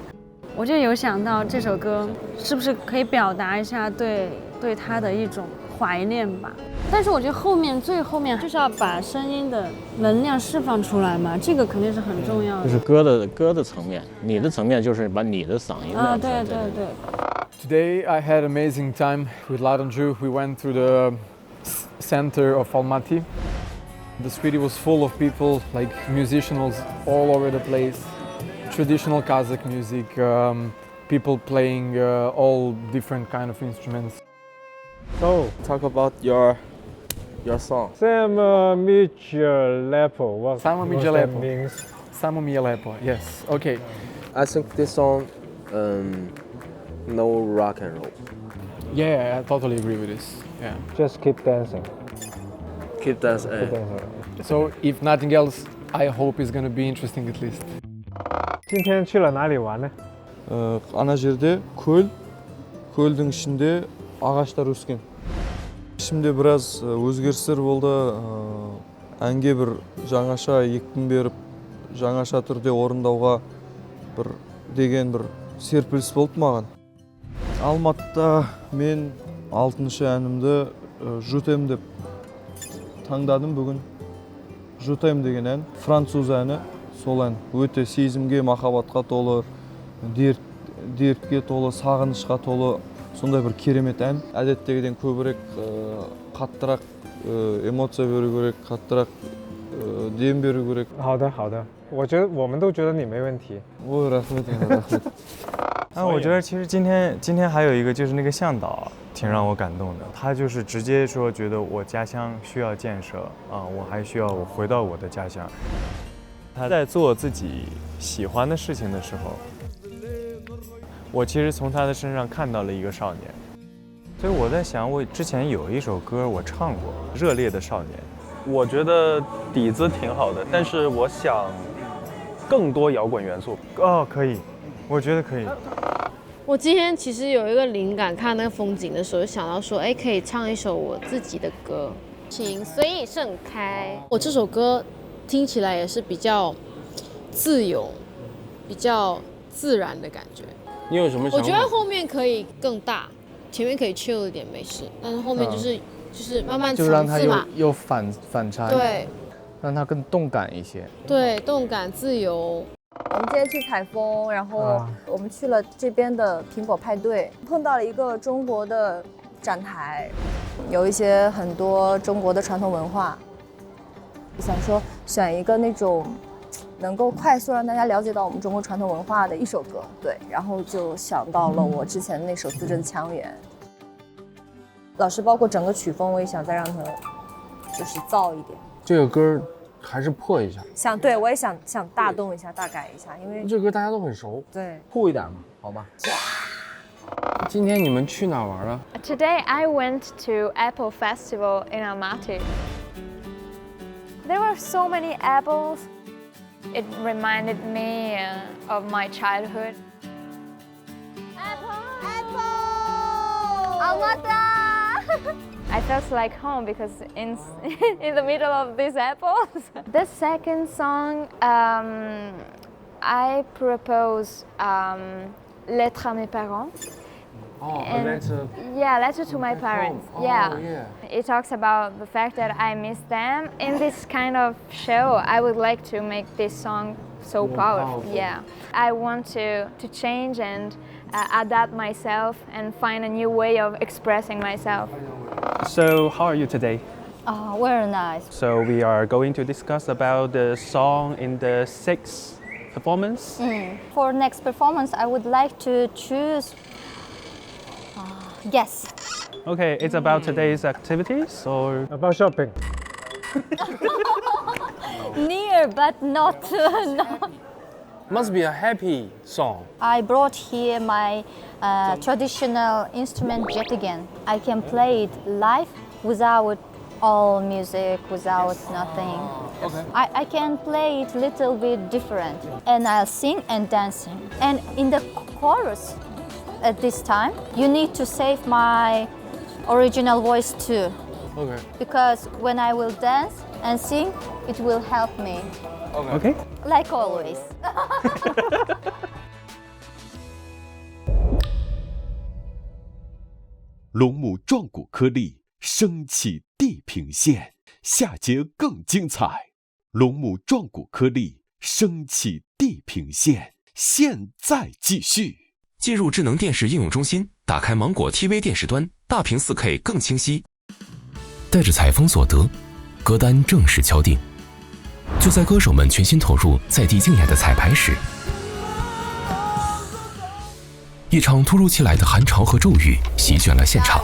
我就有想到这首歌是不是可以表达一下对他的一种怀念吧。但是我觉得最后面就是要把声音的能量释放出来嘛，这个肯定是很重要的。就是歌的层面，你的层面就是把你的嗓音啊，对。Today I had amazing time with Lad and Drew. We went through the center of Almaty. The street was full of people, like musicians all over the place. Traditional Kazakh music, people playing all different kind of instruments. So, talk about your song. Samomija Lepo. What Samomija that means? Samomija Lepo. Yes. Okay. I think this song, no rock and roll. Yeah, I totally agree with this. Yeah. Just keep dancing. Keep dancing. So, if nothing else, I hope it's gonna be interesting at least. 今天去了哪里玩呢？ ана жерде көлдің ішінде ағаштар өскен. Ішімде біраз өзгерістер болды. Әнге бір жаңаша екпін беріп, жаңаша түрде орындауға деген бір серпіліс болды маған. Алматыда мен 6-шы әнімді Жұтем деп таңдадым бүгін. Жұтем деген ән, француз әні. Сол ән өте сезімге, махаббатқа толы, дертке толы, сағынышқа толы, сондай бір керемет ән. Әдеттегіден көбірек, қаттырақ эмоция беру керек, қаттырақ дем беру керек. 好的，我们都觉得你没问题。ой рахмет. 我觉得其实今天还有一个就是那个向导挺让我感动的，他就是直接说觉得我家乡需要建设啊，我还需要回到我的家乡。他在做自己喜欢的事情的时候，我其实从他的身上看到了一个少年，所以我在想，我之前有一首歌我唱过《热烈的少年》，我觉得底子挺好的，但是我想更多摇滚元素。哦，可以，我觉得可以。我今天其实有一个灵感，看那个风景的时候，想到说，哎，可以唱一首我自己的歌，请随意盛开。我这首歌听起来也是比较自由、比较自然的感觉。你有什么想法？我觉得后面可以更大，前面可以 chill 一点没事，但是后面就是慢慢层次嘛，就让它有反差，对，让它更动感一些。对，动感自由。我们今天去采风，然后我们去了这边的苹果派对，碰到了一个中国的展台，有一些很多中国的传统文化。想说选一个那种能够快速让大家了解到我们中国传统文化的一首歌，对，然后就想到了我之前那首《字正腔圆》。老师包括整个曲风，我也想再让它就是燥一点。这个歌还是破一下。对，我也想大动一下，大改一下，因为这歌大家都很熟。对，酷一点嘛，好吧。今天你们去哪玩了？ Today I went to Apple Festival in Almaty. There were so many apples. It reminded me of my childhood. Almaty! I felt like home because in the middle of these apples. The second song, I propose Lettre à mes parents. A letter. Yeah, letter to my parents. Oh, yeah. yeah. It talks about the fact that I miss them. In this kind of show, I would like to make this song so More powerful. powerful. Yeah. I want to change and adapt myself and find a new way of expressing myself. So, how are you today? Oh, very nice. So, we are going to discuss about the song in the sixth performance. For next performance, I would like to choose yes. Okay, it's about today's activities or about shopping. Near, but not. Must be a happy song. I brought here my traditional instrument jetigan. I can play it live without all music, without nothing. Okay. I can play it little bit different, and I'll sing and dancing. And in the chorus, at this time, you need to save my original voice too. Okay. Because when I will dance and sing, it will help me. Okay. Like always.龙母壮骨颗粒升起地平线，下节更精彩。龙母壮骨颗粒升起地平线，现在继续。进入智能电视应用中心，打开芒果 TV 电视端，大屏 4K 更清晰。带着采风所得，歌单正式敲定。就在歌手们全心投入在地竞演的彩排时，一场突如其来的寒潮和骤雨席卷了现场。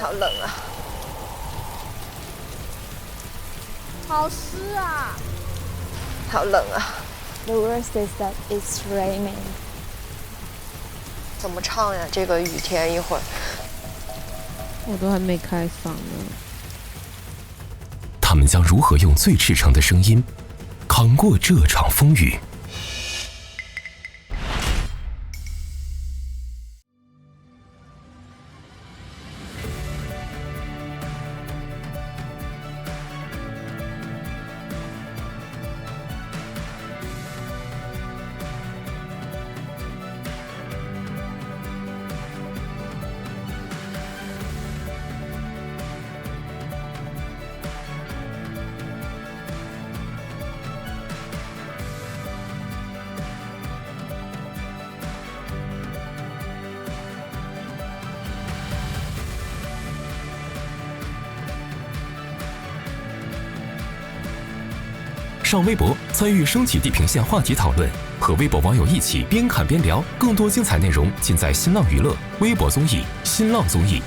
好冷啊！好湿啊！好冷啊！ The worst is that it's raining. 怎么唱呀？这个雨天一会儿。我都还没开嗓呢。他们将如何用最赤诚的声音扛过这场风雨？上微博参与升起地平线话题讨论，和微博网友一起边看边聊。更多精彩内容尽在新浪娱乐、微博综艺、新浪综艺。